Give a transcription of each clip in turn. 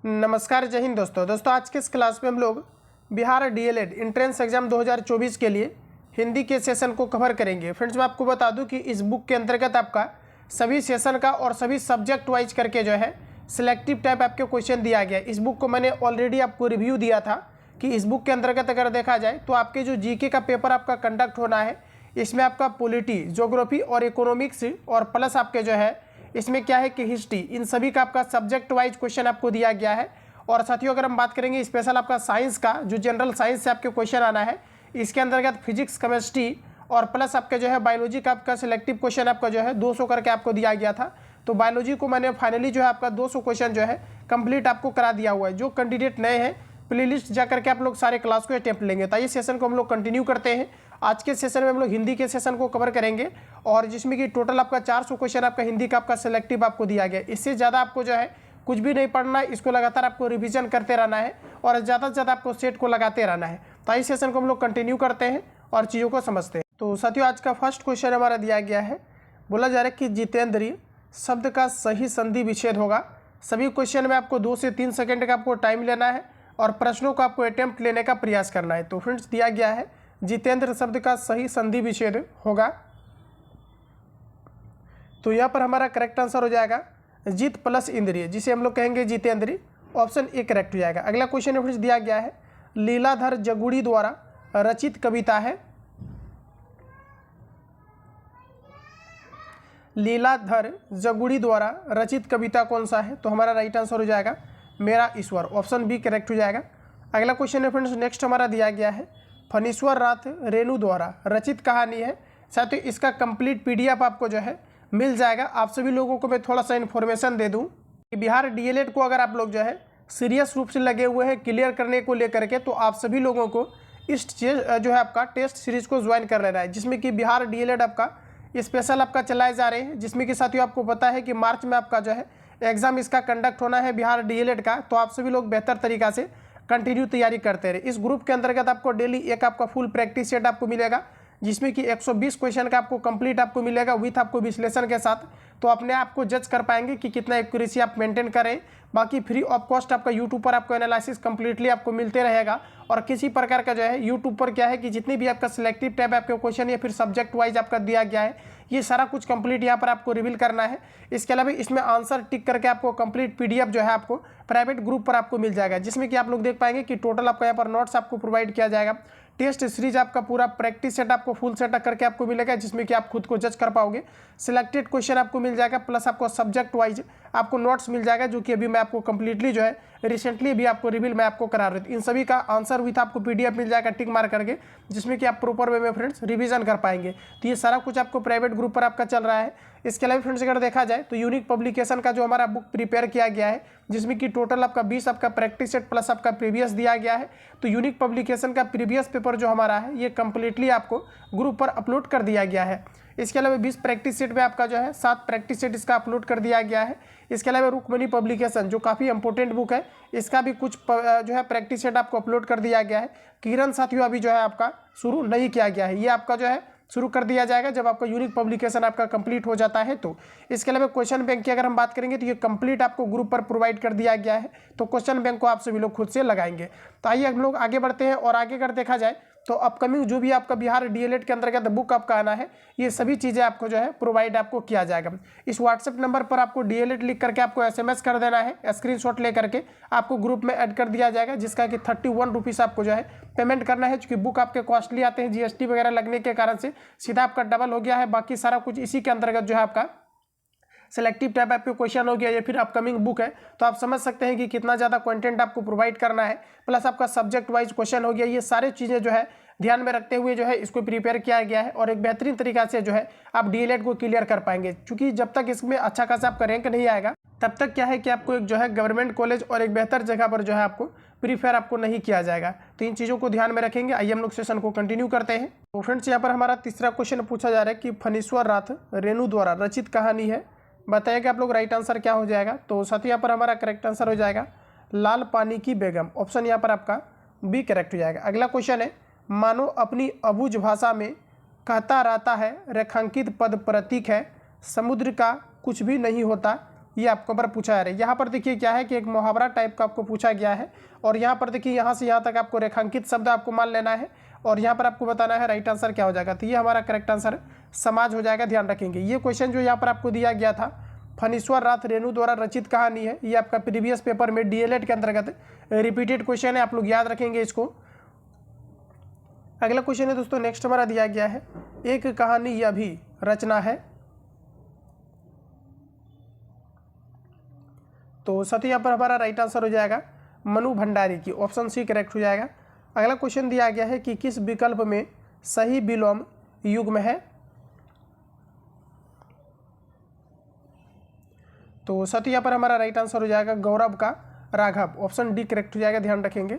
नमस्कार, जय हिंद दोस्तों आज के इस क्लास में हम लोग बिहार डीएलएड एंट्रेंस एग्जाम 2024 के लिए हिंदी के सेशन को कवर करेंगे। फ्रेंड्स, मैं आपको बता दूं कि इस बुक के अंतर्गत आपका सभी सेशन का और सभी सब्जेक्ट वाइज करके जो है सिलेक्टिव टाइप आपके क्वेश्चन दिया गया है। इस बुक को मैंने ऑलरेडी आपको रिव्यू दिया था कि इस बुक के अंतर्गत अगर देखा जाए तो आपके जो जीके का पेपर आपका कंडक्ट होना है, इसमें आपका पॉलिटी, ज्योग्राफी और इकोनॉमिक्स और प्लस आपके जो है इसमें क्या है कि हिस्ट्री, इन सभी का आपका सब्जेक्ट वाइज क्वेश्चन आपको दिया गया है। और साथियों, अगर हम बात करेंगे स्पेशल आपका साइंस का, जो जनरल साइंस से आपके क्वेश्चन आना है, इसके अंतर्गत फिजिक्स, केमिस्ट्री और प्लस आपके जो है बायोलॉजी का आपका सिलेक्टिव क्वेश्चन आपका जो है 200 करके आपको दिया गया था। तो बायोलॉजी को मैंने फाइनली जो है आपका 200 क्वेश्चन जो है कंप्लीट आपको करा दिया हुआ है। जो कैंडिडेट नए हैं, प्लेलिस्ट जा करके आप लोग सारे क्लास को अटेम्प्ट लेंगे। तो ये सेशन को हम लोग कंटिन्यू करते हैं। आज के सेशन में हम लोग हिंदी के सेशन को कवर करेंगे और जिसमें कि टोटल आपका 400 क्वेश्चन आपका हिंदी का आपका सिलेक्टिव आपको दिया गया। इससे ज़्यादा आपको जो है कुछ भी नहीं पढ़ना है, इसको लगातार आपको रिवीजन करते रहना है और ज़्यादा से ज़्यादा आपको सेट को लगाते रहना है। तो इस सेशन को हम लोग कंटिन्यू करते हैं और चीज़ों को समझते हैं। तो साथियों, आज का फर्स्ट क्वेश्चन हमारा दिया गया है, बोला जा रहा है कि जितेंद्रीय शब्द का सही संधि विच्छेद होगा। सभी क्वेश्चन में आपको 2 से 3 सेकेंड का आपको टाइम लेना है और प्रश्नों को आपको अटेम्प्ट लेने का प्रयास करना है। तो फ्रेंड्स, दिया गया है जितेंद्र शब्द का सही संधि विच्छेद होगा। तो यहाँ पर हमारा करेक्ट आंसर हो जाएगा जित प्लस इंद्रिय, जिसे हम लोग कहेंगे जितेंद्रीय। ऑप्शन ए करेक्ट हो जाएगा। अगला क्वेश्चन फ्रेंड्स दिया गया है, लीलाधर जगुड़ी द्वारा रचित कविता है। लीलाधर जगुड़ी द्वारा रचित कविता कौन सा है? तो हमारा राइट आंसर हो जाएगा मेरा ईश्वर। ऑप्शन बी करेक्ट हो जाएगा। अगला क्वेश्चन है फ्रेंड्स, नेक्स्ट हमारा दिया गया है, फणीश्वर नाथ रेणु द्वारा रचित कहानी है। साथियों, इसका कंप्लीट पीडीएफ आपको जो है मिल जाएगा। आप सभी लोगों को मैं थोड़ा सा इन्फॉर्मेशन दे दूं कि बिहार डीएलएड को अगर आप लोग जो है सीरियस रूप से लगे हुए हैं क्लियर करने को लेकर के, तो आप सभी लोगों को इस जो है आपका टेस्ट सीरीज को ज्वाइन कर लेना है, जिसमें कि बिहार डीएलएड आपका स्पेशल आपका चलाए जा रहे हैं। जिसमें कि साथियों आपको पता है कि मार्च में आपका जो है एग्जाम इसका कंडक्ट होना है बिहार डीएलएड का। तो आप सभी लोग बेहतर तरीका से कंटिन्यू तैयारी करते रहे। इस ग्रुप के अंतर्गत आपको डेली एक आपका फुल प्रैक्टिस सेट आपको मिलेगा, जिसमें कि 120 क्वेश्चन का आपको कंप्लीट आपको मिलेगा विथ आपको विश्लेषण के साथ। तो अपने आप को जज कर पाएंगे कि कितना एक्यूरेसी आप मेंटेन करें। बाकी फ्री ऑफ कॉस्ट आपका यूट्यूब पर आपको एनालिसिस कंप्लीटली आपको मिलते रहेगा। और किसी प्रकार का जो है यूट्यूब पर क्या है कि जितनी भी आपका सिलेक्टिव टाइप आपके क्वेश्चन या फिर सब्जेक्ट वाइज आपका दिया गया है, ये सारा कुछ कंप्लीट यहाँ पर आपको रिवील करना है। इसके अलावा इसमें आंसर टिक करके आपको कंप्लीट पीडीएफ जो है आपको प्राइवेट ग्रुप पर आपको मिल जाएगा, जिसमें कि आप लोग देख पाएंगे कि टोटल आपको यहाँ पर नोट्स आपको प्रोवाइड किया जाएगा। टेस्ट सीरीज आपका पूरा प्रैक्टिस सेट आपको फुल सेटअप करके आपको मिलेगा, जिसमें कि आप खुद को जज कर पाओगे। सिलेक्टेड क्वेश्चन आपको मिल जाएगा, प्लस आपको सब्जेक्ट वाइज आपको नोट्स मिल जाएगा, जो कि अभी मैं आपको कंप्लीटली जो है रिसेंटली भी आपको रिवील मैं आपको करा रही थी। इन सभी का आंसर विथ आपको पीडीएफ मिल जाएगा टिक मार करके, जिसमें कि आप प्रॉपर वे में फ्रेंड्स रिवीजन कर पाएंगे। तो ये सारा कुछ आपको प्राइवेट ग्रुप पर आपका चल रहा है। इसके अलावा फ्रेंड्स अगर देखा जाए तो यूनिक पब्लिकेशन का जो हमारा बुक प्रिपेयर किया गया है, जिसमें कि टोटल आपका 20 आपका प्रैक्टिस सेट प्लस आपका प्रीवियस दिया गया है। तो यूनिक पब्लिकेशन का प्रीवियस पेपर जो हमारा है, ये कंप्लीटली आपको ग्रुप पर अपलोड कर दिया गया है। इसके अलावा 20 प्रैक्टिस सेट में आपका जो है 7 प्रैक्टिस सेट इसका अपलोड कर दिया गया है। इसके अलावा रुक्मणी पब्लिकेशन जो काफ़ी इंपॉर्टेंट बुक है, इसका भी कुछ जो है प्रैक्टिस सेट आपको अपलोड कर दिया गया है। किरण साथियों अभी जो है आपका शुरू नहीं किया गया है, ये आपका जो है शुरू कर दिया जाएगा जब आपका यूनिक पब्लिकेशन आपका कंप्लीट हो जाता है। तो इसके अलावा क्वेश्चन बैंक की अगर हम बात करेंगे तो ये कंप्लीट आपको ग्रुप पर प्रोवाइड कर दिया गया है। तो क्वेश्चन बैंक को आप सभी लोग खुद से लगाएंगे। तो आइए हम लोग आगे बढ़ते हैं और आगे अगर देखा जाए तो अपकमिंग जो भी आपका बिहार डीएलएड के अंतर्गत बुक आपका आना है, ये सभी चीज़ें आपको जो है प्रोवाइड आपको किया जाएगा। इस व्हाट्सएप नंबर पर आपको डीएलएड लिख करके आपको एसएमएस कर देना है, स्क्रीनशॉट ले करके आपको ग्रुप में ऐड कर दिया जाएगा, जिसका कि 31 रुपीज़ आपको जो है पेमेंट करना है। चूँकि बुक आपके कॉस्टली आते हैं, जीएसटी वगैरह लगने के कारण से सीधा आपका डबल हो गया है। बाकी सारा कुछ इसी के अंतर्गत जो है आपका सिलेक्टिव टाइप आपके क्वेश्चन हो गया या फिर अपकमिंग बुक है। तो आप समझ सकते हैं कि कितना ज़्यादा कंटेंट आपको प्रोवाइड करना है, प्लस आपका सब्जेक्ट वाइज क्वेश्चन हो गया। ये सारी चीज़ें जो है ध्यान में रखते हुए जो है इसको प्रिपेयर किया गया है और एक बेहतरीन तरीका से जो है आप डीएलएड को क्लियर कर पाएंगे। क्योंकि जब तक इसमें अच्छा खासा आपका रैंक नहीं आएगा, तब तक क्या है कि आपको एक जो है गवर्नमेंट कॉलेज और एक बेहतर जगह पर जो है आपको प्रीफेयर आपको नहीं किया जाएगा। तो इन चीज़ों को ध्यान में रखेंगे। आइए हम लोग सेशन को कंटिन्यू करते हैं। तो फ्रेंड्स, यहाँ पर हमारा तीसरा क्वेश्चन पूछा जा रहा है कि फणीश्वर नाथ रेणु द्वारा रचित कहानी है। बताइएगा आप लोग राइट आंसर क्या हो जाएगा। तो साथ ही यहाँ पर हमारा करेक्ट आंसर हो जाएगा लाल पानी की बेगम। ऑप्शन यहाँ पर आपका बी करेक्ट हो जाएगा। अगला क्वेश्चन है, मानो अपनी अबूझ भाषा में कहता रहता है, रेखांकित पद प्रतीक है, समुद्र का कुछ भी नहीं होता, ये आपको पर पूछा जा रहा है। यहाँ पर देखिए क्या है कि एक मुहावरा टाइप का आपको पूछा गया है और यहाँ पर देखिए यहाँ से यहाँ तक आपको रेखांकित शब्द आपको मान लेना है और यहाँ पर आपको बताना है राइट आंसर क्या हो जाएगा। तो ये हमारा करेक्ट आंसर समाज हो जाएगा, ध्यान रखेंगे। ये क्वेश्चन जो यहाँ पर आपको दिया गया था फणीश्वर नाथ रेणु द्वारा रचित कहानी है, ये आपका प्रीवियस पेपर में डीएलएड के अंतर्गत रिपीटेड क्वेश्चन है, आप लोग याद रखेंगे इसको। अगला क्वेश्चन है दोस्तों नेक्स्ट हमारा दिया गया है, एक कहानी यह भी रचना है। तो साथियों यहाँ पर हमारा राइट आंसर हो जाएगा मनु भंडारी की, ऑप्शन सी करेक्ट हो जाएगा। अगला क्वेश्चन दिया गया है कि किस विकल्प में सही विलोम युग्म है। तो साथियों यहाँ पर हमारा राइट आंसर हो जाएगा गौरव का राघव, ऑप्शन डी करेक्ट हो जाएगा, ध्यान रखेंगे।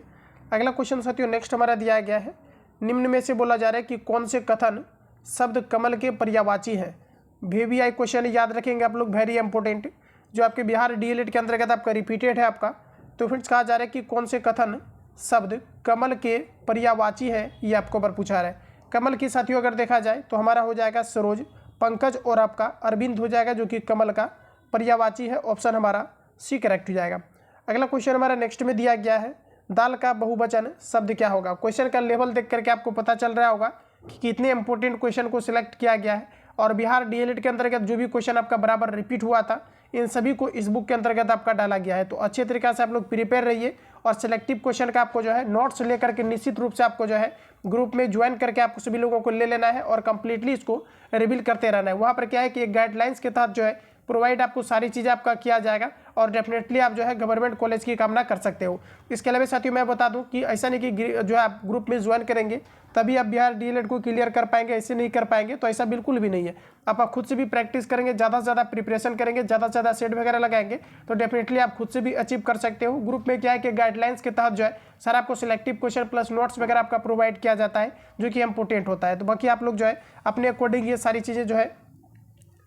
अगला क्वेश्चन साथियों नेक्स्ट हमारा दिया गया है, निम्न में से बोला जा रहा है कि कौन से कथन शब्द कमल के पर्यायवाची है। VVI क्वेश्चन याद रखेंगे आप लोग, वेरी इंपॉर्टेंट, जो आपके बिहार डीएलएड के अंतर्गत आपका रिपीटेड है आपका। तो फ्रेंड्स कहा जा रहा है कि कौन से कथन शब्द कमल के पर्यायवाची है, ये आपको पर पूछा रहा है। कमल की साथियों अगर देखा जाए तो हमारा हो जाएगा सरोज, पंकज और आपका अरविंद हो जाएगा, जो कि कमल का पर्यायवाची है, ऑप्शन हमारा सी करेक्ट हो जाएगा। अगला क्वेश्चन हमारा नेक्स्ट में दिया गया है, दाल का बहुवचन शब्द क्या होगा। क्वेश्चन का लेवल देख करके आपको पता चल रहा होगा कि कितने इंपॉर्टेंट क्वेश्चन को सिलेक्ट किया गया है और बिहार डीएलएड के अंतर्गत जो भी क्वेश्चन आपका बराबर रिपीट हुआ था इन सभी को इस बुक के अंतर्गत आपका डाला गया है। तो अच्छे तरीके से आप लोग प्रिपेयर रहिए और सिलेक्टिव क्वेश्चन का आपको जो है नोट्स लेकर के निश्चित रूप से आपको जो है ग्रुप में ज्वाइन करके आपको सभी लोगों को ले लेना है और कंप्लीटली इसको रिवील करते रहना है। वहाँ पर क्या है कि एक गाइडलाइंस के तहत जो है प्रोवाइड आपको सारी चीज़ें आपका किया जाएगा और डेफिनेटली आप जो है गवर्नमेंट कॉलेज की कामना कर सकते हो। इसके अलावा साथियों मैं बता दूं कि ऐसा नहीं कि जो है आप ग्रुप में ज्वाइन करेंगे तभी आप बिहार डीएलएड को क्लियर कर पाएंगे, ऐसे नहीं कर पाएंगे, तो ऐसा बिल्कुल भी नहीं है। आप खुद से भी प्रैक्टिस करेंगे, ज़्यादा से ज़्यादा प्रिपरेशन करेंगे, ज़्यादा से ज़्यादा सेट वगैरह लगाएंगे तो डेफिनेटली आप खुद से भी अचीव कर सकते हो। ग्रुप में क्या है कि गाइडलाइंस के तहत जो है सर आपको सिलेक्टिव क्वेश्चन प्लस नोट्स वगैरह आपका प्रोवाइड किया जाता है, जो कि इंपॉर्टेंट होता है। तो बाकी आप लोग जो है अपने अकॉर्डिंग ये सारी चीज़ें जो है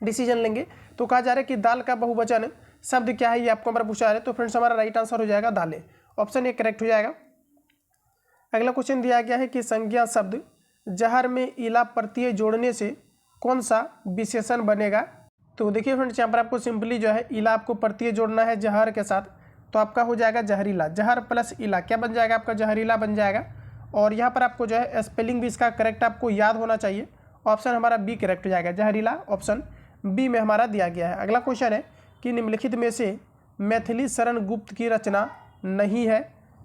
डिसीजन लेंगे। तो कहा जा रहा है कि दाल का बहुवचन शब्द क्या है, ये आपको हमारा पूछा जा रहा है। तो फ्रेंड्स हमारा राइट आंसर हो जाएगा दालें, ऑप्शन ए करेक्ट हो जाएगा। अगला क्वेश्चन दिया गया है कि संज्ञा शब्द जहर में इला प्रत्यय जोड़ने से कौन सा विशेषण बनेगा। तो देखिए फ्रेंड्स यहाँ पर आपको सिंपली जो है इला आपको प्रत्यय जोड़ना है जहर के साथ, तो आपका हो जाएगा जहरीला। जहर प्लस इला क्या बन जाएगा, आपका जहरीला बन जाएगा। और यहाँ पर आपको जो है स्पेलिंग भी इसका करेक्ट आपको याद होना चाहिए, ऑप्शन हमारा बी करेक्ट हो जाएगा, जहरीला ऑप्शन बी में हमारा दिया गया है। अगला क्वेश्चन है कि निम्नलिखित में से मैथिली शरण गुप्त की रचना नहीं है।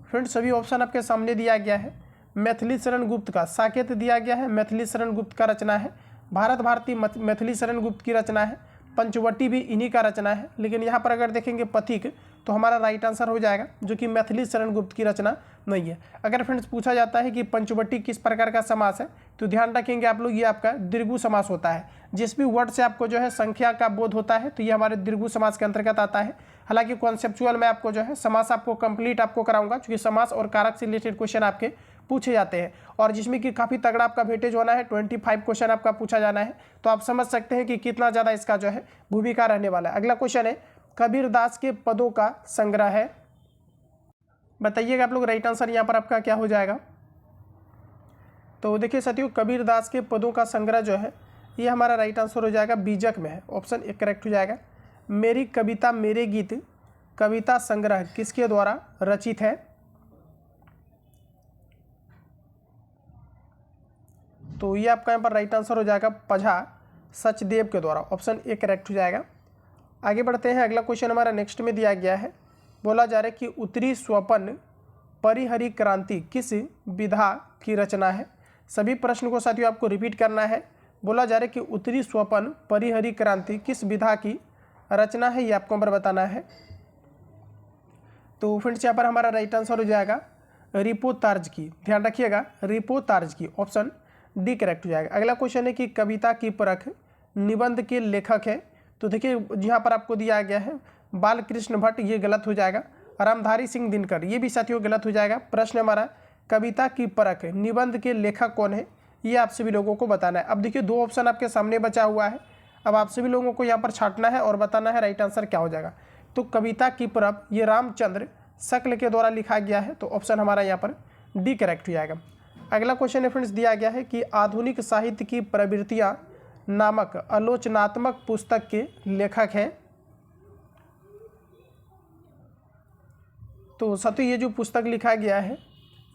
फ्रेंड्स सभी ऑप्शन आपके सामने दिया गया है। मैथिली शरण गुप्त का साकेत दिया गया है, मैथिली शरण गुप्त का रचना है। भारत भारती मैथिली शरण गुप्त की रचना है। पंचवटी भी इन्हीं का रचना है। लेकिन यहाँ पर अगर देखेंगे पथिक तो हमारा राइट आंसर हो जाएगा, जो कि मैथिली शरण गुप्त की रचना नहीं है। अगर फ्रेंड्स पूछा जाता है कि पंचवटी किस प्रकार का समास है, तो ध्यान रखेंगे आप लोग ये आपका दीर्घु समास होता है। जिस भी वर्ड से आपको जो है संख्या का बोध होता है तो ये हमारे दीर्घु समास के अंतर्गत आता है। हालांकि कॉन्सेप्चुअल में आपको जो है समास आपको कंप्लीट आपको कराऊंगा, क्योंकि समास और कारक से रिलेटेड क्वेश्चन आपके पूछे जाते हैं और जिसमें कि काफ़ी तगड़ा आपका वेटेज होना है, 25 क्वेश्चन आपका पूछा जाना है। तो आप समझ सकते हैं कि कितना ज़्यादा इसका जो है भूमिका रहने वाला है। अगला क्वेश्चन है कबीरदास के पदों का संग्रह है। बताइएगा आप लोग राइट आंसर यहाँ पर आपका क्या हो जाएगा। तो देखिए साथियों कबीरदास के पदों का संग्रह जो है ये हमारा राइट आंसर हो जाएगा बीजक में है, ऑप्शन ए करेक्ट हो जाएगा। मेरी कविता मेरे गीत कविता संग्रह किसके द्वारा रचित है। तो ये आपका यहाँ पर राइट आंसर हो जाएगा पझा सचदेव के द्वारा, ऑप्शन ए करेक्ट हो जाएगा। आगे बढ़ते हैं। अगला क्वेश्चन हमारा नेक्स्ट में दिया गया है, बोला जा रहा है कि उत्तरी स्वपन परिहरी क्रांति किस विधा की रचना है। सभी प्रश्न को साथियों आपको रिपीट करना है। बोला जा रहा है कि उत्तरी स्वपन परिहरी क्रांति किस विधा की रचना है, ये आपको नंबर बताना है। तो फ्रेंड्स यहाँ पर हमारा राइट आंसर हो जाएगा रिपोतार्ज की, ध्यान रखिएगा रिपोतार्ज की, ऑप्शन डी करेक्ट हो जाएगा। अगला क्वेश्चन है कि कविता की परख निबंध के लेखक है। तो देखिए यहाँ पर आपको दिया गया है बालकृष्ण भट्ट, ये गलत हो जाएगा। रामधारी सिंह दिनकर, ये भी साथियों गलत हो जाएगा। प्रश्न हमारा कविता की परख निबंध के लेखक कौन है, ये आप सभी लोगों को बताना है। अब देखिए दो ऑप्शन आपके सामने बचा हुआ है, अब आप सभी लोगों को यहाँ पर छांटना है और बताना है राइट आंसर क्या हो जाएगा। तो कविता की परख ये रामचंद्र शक्ल के द्वारा लिखा गया है, तो ऑप्शन हमारा यहाँ पर डी करेक्ट हो जाएगा। अगला क्वेश्चन है फ्रेंड्स दिया गया है कि आधुनिक साहित्य की प्रवृत्तियाँ नामक आलोचनात्मक पुस्तक के लेखक हैं। तो साथियों ये जो पुस्तक लिखा गया है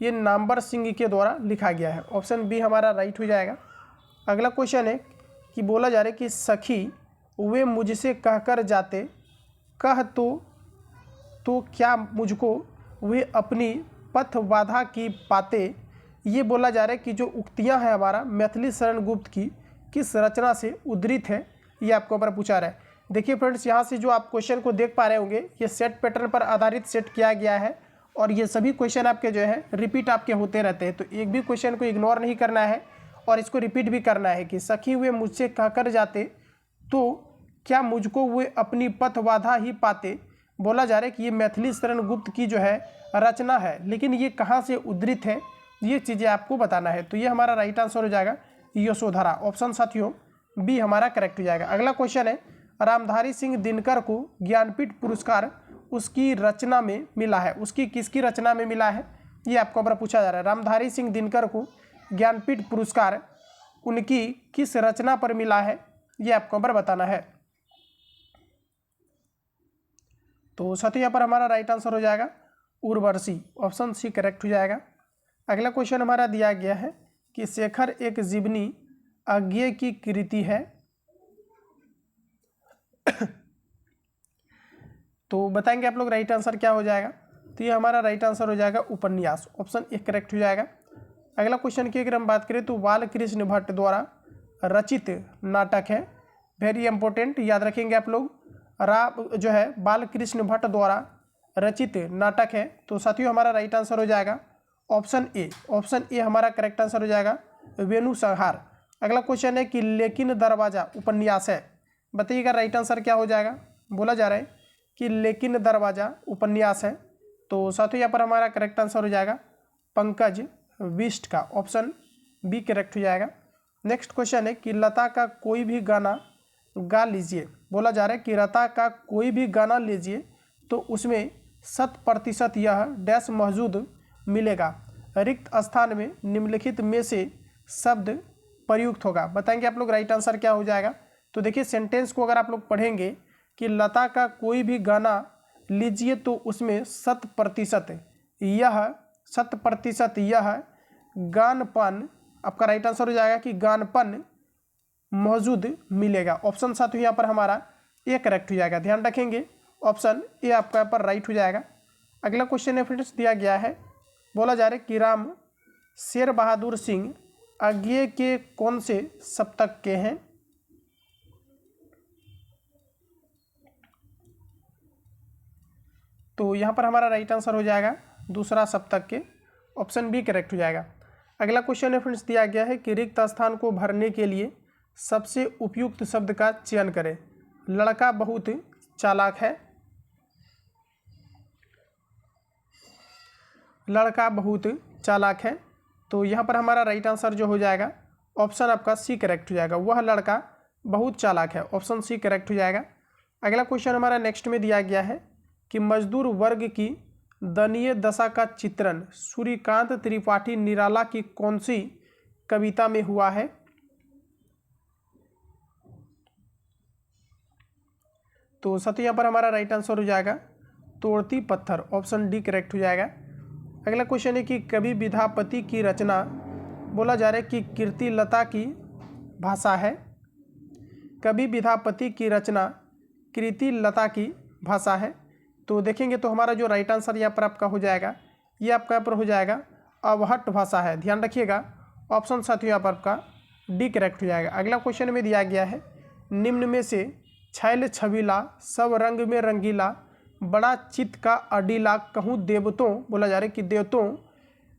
ये नामवर सिंह के द्वारा लिखा गया है। ऑप्शन बी हमारा राइट हो जाएगा। अगला क्वेश्चन है कि बोला जा रहा है कि सखी वे मुझसे कहकर जाते, कह तो क्या मुझको वे अपनी पथ बाधा की पाते। ये बोला जा रहा है कि जो उक्तियां हैं हमारा मैथिली शरण गुप्त की किस रचना से उद्धृत है, ये आपको ऊपर पूछा रहा है। देखिए फ्रेंड्स, यहाँ से जो आप क्वेश्चन को देख पा रहे होंगे ये सेट पैटर्न पर आधारित सेट किया गया है और ये सभी क्वेश्चन आपके जो है रिपीट आपके होते रहते हैं। तो एक भी क्वेश्चन को इग्नोर नहीं करना है और इसको रिपीट भी करना है कि सखी वे मुझसे कहकर जाते तो क्या मुझको वे अपनी पथ बाधा ही पाते। बोला जा रहा है कि ये मैथिली शरण गुप्त की जो है रचना है, लेकिन ये कहाँ से उद्धृत है ये चीज़ें आपको बताना है। तो ये हमारा राइट आंसर हो जाएगा यशोधरा। ऑप्शन साथियों बी हमारा करेक्ट हो जाएगा। अगला क्वेश्चन है रामधारी सिंह दिनकर को ज्ञानपीठ पुरस्कार उसकी रचना में मिला है, उसकी किसकी रचना में मिला है ये आपको ऊपर पूछा जा रहा है। रामधारी सिंह दिनकर को ज्ञानपीठ पुरस्कार उनकी किस रचना पर मिला है ये आपको ऊपर बताना है। तो साथियों यहाँ पर हमारा राइट आंसर हो जाएगा उर्वशी। ऑप्शन सी करेक्ट हो जाएगा। अगला क्वेश्चन हमारा दिया गया है कि शेखर एक जीवनी अज्ञेय की कृति है। तो बताएंगे आप लोग राइट आंसर क्या हो जाएगा। तो ये हमारा राइट आंसर हो जाएगा उपन्यास। ऑप्शन ए करेक्ट हो जाएगा। अगला क्वेश्चन की अगर हम बात करें तो बालकृष्ण भट्ट द्वारा रचित नाटक है। वेरी इंपॉर्टेंट, याद रखेंगे आप लोग। जो है बालकृष्ण भट्ट द्वारा रचित नाटक है। तो साथियों हमारा राइट आंसर हो जाएगा ऑप्शन ए। ऑप्शन ए हमारा करेक्ट आंसर हो जाएगा वेणु संहार। अगला क्वेश्चन है कि लेकिन दरवाजा उपन्यास है। बताइएगा राइट आंसर क्या हो जाएगा। बोला जा रहा है कि लेकिन दरवाजा उपन्यास है। तो साथियों यहाँ पर हमारा करेक्ट आंसर हो जाएगा पंकज बिष्ट का। ऑप्शन बी करेक्ट हो जाएगा। नेक्स्ट क्वेश्चन है कि लता का कोई भी गाना गा लीजिए। बोला जा रहा है कि लता का कोई भी गाना लीजिए तो उसमें 100% यह डैश मौजूद मिलेगा। रिक्त स्थान में निम्नलिखित में से शब्द प्रयुक्त होगा। बताएंगे आप लोग राइट आंसर क्या हो जाएगा। तो देखिए सेंटेंस को अगर आप लोग पढ़ेंगे कि लता का कोई भी गाना लीजिए तो उसमें 100% यह गानपन, आपका राइट आंसर हो जाएगा कि गानपन मौजूद मिलेगा। ऑप्शन साथियों यहाँ पर हमारा ए करेक्ट हो जाएगा। ध्यान रखेंगे ऑप्शन ए आपका यहाँ पर राइट हो जाएगा। अगला क्वेश्चन है फ्रेंड्स दिया गया है। बोला जा रहा है कि राम शेर बहादुर सिंह अज्ञेय के कौन से सप्तक के हैं। तो यहाँ पर हमारा राइट आंसर हो जाएगा दूसरा सप्तक के। ऑप्शन बी करेक्ट हो जाएगा। अगला क्वेश्चन है फ्रेंड्स दिया गया है कि रिक्त स्थान को भरने के लिए सबसे उपयुक्त शब्द का चयन करें। लड़का बहुत चालाक है, लड़का बहुत चालाक है। तो यहाँ पर हमारा राइट आंसर जो हो जाएगा ऑप्शन आपका सी करेक्ट हो जाएगा। वह लड़का बहुत चालाक है। ऑप्शन सी करेक्ट हो जाएगा। अगला क्वेश्चन हमारा नेक्स्ट में दिया गया है कि मजदूर वर्ग की दयनीय दशा का चित्रण सूर्यकांत त्रिपाठी निराला की कौन सी कविता में हुआ है। तो साथियों यहाँ पर हमारा राइट आंसर हो जाएगा तोड़ती पत्थर। ऑप्शन डी करेक्ट हो जाएगा। अगला क्वेश्चन है कि कवि विद्यापति की रचना, बोला जा रहा है कि कीर्तिलता की भाषा है। कवि विद्यापति की रचना कीर्तिलता की भाषा है। तो देखेंगे तो हमारा जो राइट आंसर यहाँ पर आपका हो जाएगा ये आपका यहाँ पर हो जाएगा अवहट भाषा है। ध्यान रखिएगा ऑप्शन साथियों यहाँ पर आपका डी करेक्ट हो जाएगा। अगला क्वेश्चन में दिया गया है निम्न में से छैल छबीला सब रंग में रंगीला बड़ा चित्त का अडीला कहूँ देवतों, बोला जा रहा है कि देवतों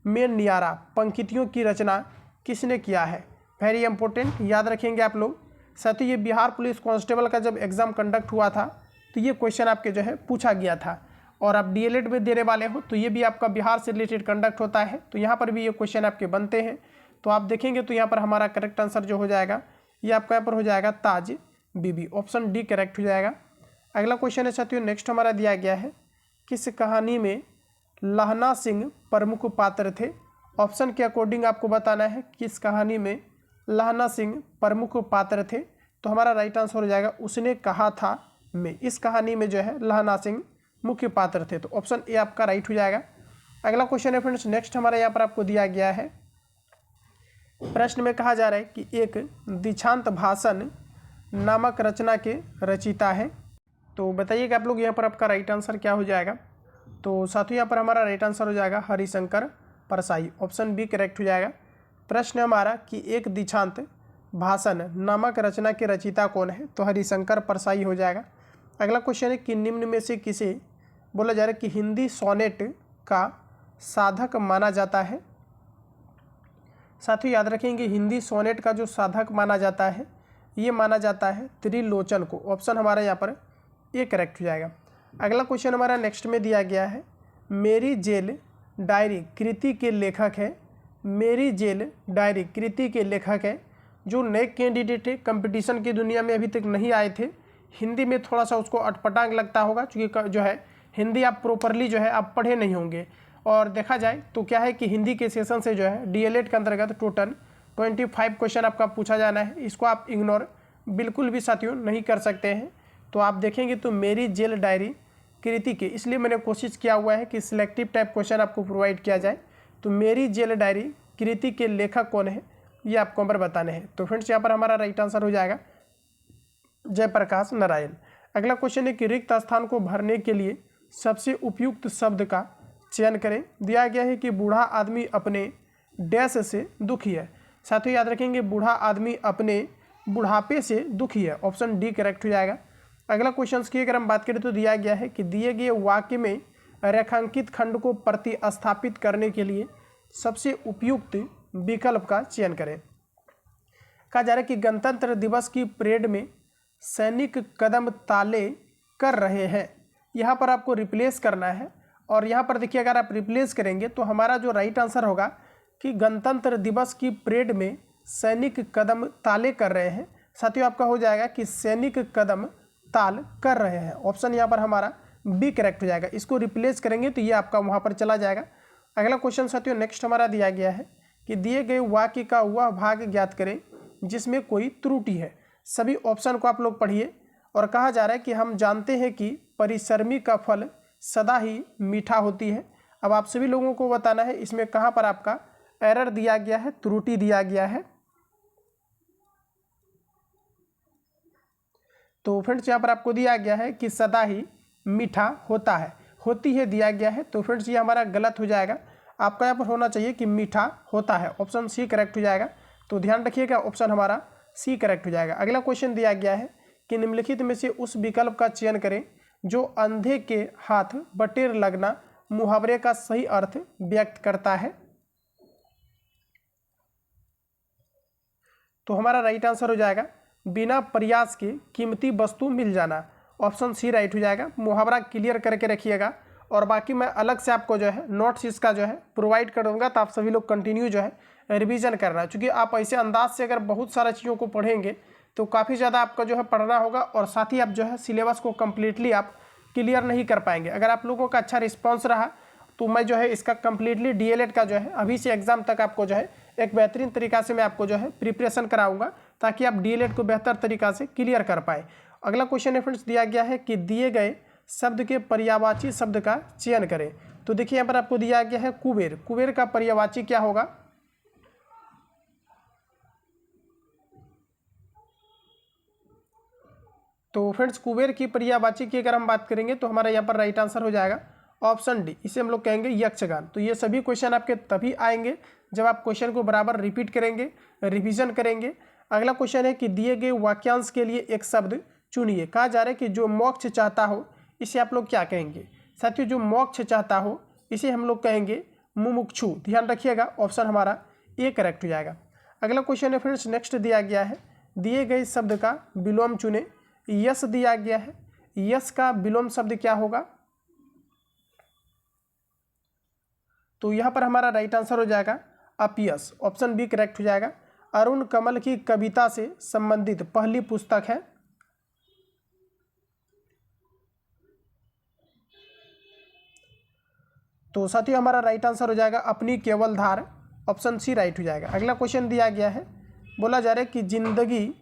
में नियारा पंक्तियों की रचना किसने किया है। वेरी इंपॉर्टेंट, याद रखेंगे आप लोग। साथियों ये बिहार पुलिस कांस्टेबल का जब एग्ज़ाम कंडक्ट हुआ था तो ये क्वेश्चन आपके जो है पूछा गया था और आप डीएलएड में देने वाले हो तो ये भी आपका बिहार से रिलेटेड कंडक्ट होता है। तो यहाँ पर भी ये क्वेश्चन आपके बनते हैं। तो आप देखेंगे तो यहाँ पर हमारा करेक्ट आंसर जो हो जाएगा ये आपका यहाँ पर हो जाएगा ताज बीबी। ऑप्शन डी करेक्ट हो जाएगा। अगला क्वेश्चन है साथियों नेक्स्ट हमारा दिया गया है किस कहानी में लहना सिंह प्रमुख पात्र थे। ऑप्शन के अकॉर्डिंग आपको बताना है किस कहानी में लहना सिंह प्रमुख पात्र थे। तो हमारा राइट आंसर हो जाएगा उसने कहा था में। इस कहानी में जो है लहना सिंह मुख्य पात्र थे। तो ऑप्शन ए आपका राइट हो जाएगा। अगला क्वेश्चन है फ्रेंड्स, नेक्स्ट हमारा यहाँ पर आपको दिया गया है, प्रश्न में कहा जा रहा है कि एक दीक्षांत भाषण नामक रचना के रचयिता है। तो बताइएगा आप लोग यहाँ पर आपका राइट आंसर क्या हो जाएगा। तो साथियों यहाँ पर हमारा राइट आंसर हो जाएगा Harishankar Parsai, option B correct हो जाएगा। प्रश्न हमारा कि एक दीक्षांत भाषण नामक रचना के रचयिता कौन है, तो हरिशंकर परसाई हो जाएगा। अगला क्वेश्चन है कि निम्न में से किसे बोला जा रहा है कि हिंदी सोनेट का साधक माना जाता है। साथियों याद रखेंगे, हिंदी सोनेट का जो साधक माना जाता है ये माना जाता है त्रिलोचन को, ऑप्शन हमारा यहाँ पर ए करेक्ट हो जाएगा। अगला क्वेश्चन हमारा नेक्स्ट में दिया गया है, मेरी जेल डायरी कृति के लेखक है। मेरी जेल डायरी कृति के लेखक है जो नए कैंडिडेट है, कंपटीशन की दुनिया में अभी तक नहीं आए थे। हिंदी में थोड़ा सा उसको अटपटांग लगता होगा, क्योंकि जो है हिंदी आप प्रॉपरली जो है आप पढ़े नहीं होंगे। और देखा जाए तो क्या है कि हिंदी के सेशन से जो है डीएलएड के अंतर्गत टोटल 25 क्वेश्चन आपका पूछा जाना है। इसको आप इग्नोर बिल्कुल भी साथियों नहीं कर सकते हैं। तो आप देखेंगे तो मेरी जेल डायरी कृति के, इसलिए मैंने कोशिश किया हुआ है कि सिलेक्टिव टाइप क्वेश्चन आपको प्रोवाइड किया जाए। तो मेरी जेल डायरी कृति के लेखक कौन है ये आपको नंबर बताने हैं। तो फ्रेंड्स यहाँ पर हमारा राइट आंसर हो जाएगा जयप्रकाश नारायण। अगला क्वेश्चन है कि रिक्त स्थान को भरने के लिए सबसे उपयुक्त शब्द का चयन करें। दिया गया है कि बूढ़ा आदमी अपने डैश से दुखी है। साथियों याद रखेंगे, बूढ़ा आदमी अपने बुढ़ापे से दुखी है, ऑप्शन डी करेक्ट हो जाएगा। अगला क्वेश्चन की अगर हम बात करें तो दिया गया है कि दिए गए वाक्य में रेखांकित खंड को प्रतिस्थापित करने के लिए सबसे उपयुक्त विकल्प का चयन करें। कहा जा रहा है कि गणतंत्र दिवस की परेड में सैनिक कदम ताले कर रहे हैं, यहाँ पर आपको रिप्लेस करना है। और यहाँ पर देखिए, अगर आप रिप्लेस करेंगे तो हमारा जो राइट आंसर होगा कि गणतंत्र दिवस की परेड में सैनिक कदम ताले कर रहे हैं। साथियों आपका हो जाएगा कि सैनिक कदम ताल कर रहे हैं, ऑप्शन यहाँ पर हमारा बी करेक्ट हो जाएगा। इसको रिप्लेस करेंगे तो ये आपका वहाँ पर चला जाएगा। अगला क्वेश्चन साथियों नेक्स्ट हमारा दिया गया है कि दिए गए वाक्य का वह भाग ज्ञात करें जिसमें कोई त्रुटि है। सभी ऑप्शन को आप लोग पढ़िए। और कहा जा रहा है कि हम जानते हैं कि परिश्रमी का फल सदा ही मीठा होती है। अब आप सभी लोगों को बताना है इसमें कहाँ पर आपका एरर दिया गया है, त्रुटि दिया गया है। तो फ्रेंड्स यहाँ पर आपको दिया गया है कि सदा ही मीठा होता है, होती है दिया गया है। तो फ्रेंड्स ये हमारा गलत हो जाएगा। आपका यहाँ पर होना चाहिए कि मीठा होता है, ऑप्शन सी करेक्ट हो जाएगा। तो ध्यान रखिएगा, ऑप्शन हमारा सी करेक्ट हो जाएगा। अगला क्वेश्चन दिया गया है कि निम्नलिखित में से उस विकल्प का चयन करें जो अंधे के हाथ बटेर लगना मुहावरे का सही अर्थ व्यक्त करता है। तो हमारा राइट आंसर हो जाएगा बिना प्रयास के कीमती वस्तु मिल जाना, ऑप्शन सी राइट हो जाएगा। मुहावरा क्लियर करके रखिएगा और बाकी मैं अलग से आपको जो है नोट्स इसका जो है प्रोवाइड कर दूंगा। तो आप सभी लोग कंटिन्यू जो है रिवीजन करना, क्योंकि आप ऐसे अंदाज से अगर बहुत सारा चीज़ों को पढ़ेंगे तो काफ़ी ज़्यादा आपका जो है पढ़ना होगा और साथ ही आप जो है सिलेबस को कम्प्लीटली आप क्लियर नहीं कर पाएंगे। अगर आप लोगों का अच्छा रिस्पॉन्स रहा तो मैं जो है इसका कम्प्लीटली डीएलएड का जो है अभी से एग्जाम तक आपको जो है एक बेहतरीन तरीका से मैं आपको जो है प्रिपरेशन कराऊंगा ताकि आप डीएलएड को बेहतर तरीका से क्लियर कर पाए। अगला क्वेश्चन है फ्रेंड्स दिया गया है कि दिए गए शब्द के पर्यायवाची शब्द का चयन करें। तो देखिए यहाँ पर आपको दिया गया है कुबेर। कुबेर का पर्यायवाची क्या होगा? तो फ्रेंड्स कुबेर की पर्यायवाची की अगर हम बात करेंगे तो हमारा यहाँ पर राइट आंसर हो जाएगा ऑप्शन डी, इसे हम लोग कहेंगे यक्षगान। तो ये सभी क्वेश्चन आपके तभी आएंगे जब आप क्वेश्चन को बराबर रिपीट करेंगे, रिवीजन करेंगे। अगला क्वेश्चन है कि दिए गए वाक्यांश के लिए एक शब्द चुनिए। कहा जा रहा है कि जो मोक्ष चाहता हो इसे आप लोग क्या कहेंगे? साथियों जो मोक्ष चाहता हो इसे हम लोग कहेंगे मुमुक्षु। ध्यान रखिएगा, ऑप्शन हमारा ए करेक्ट हो जाएगा। अगला क्वेश्चन है फ्रेंड्स नेक्स्ट दिया गया है दिए गए शब्द का विलोम चुने। यस दिया गया है, यस का विलोम शब्द क्या होगा? तो यहाँ पर हमारा राइट आंसर हो जाएगा अपयश, ऑप्शन बी करेक्ट हो जाएगा। अरुण कमल की कविता से संबंधित पहली पुस्तक है। तो साथियों हमारा राइट आंसर हो जाएगा अपनी केवल धार, ऑप्शन सी राइट हो जाएगा। अगला क्वेश्चन दिया गया है, बोला जा रहा है कि जिंदगी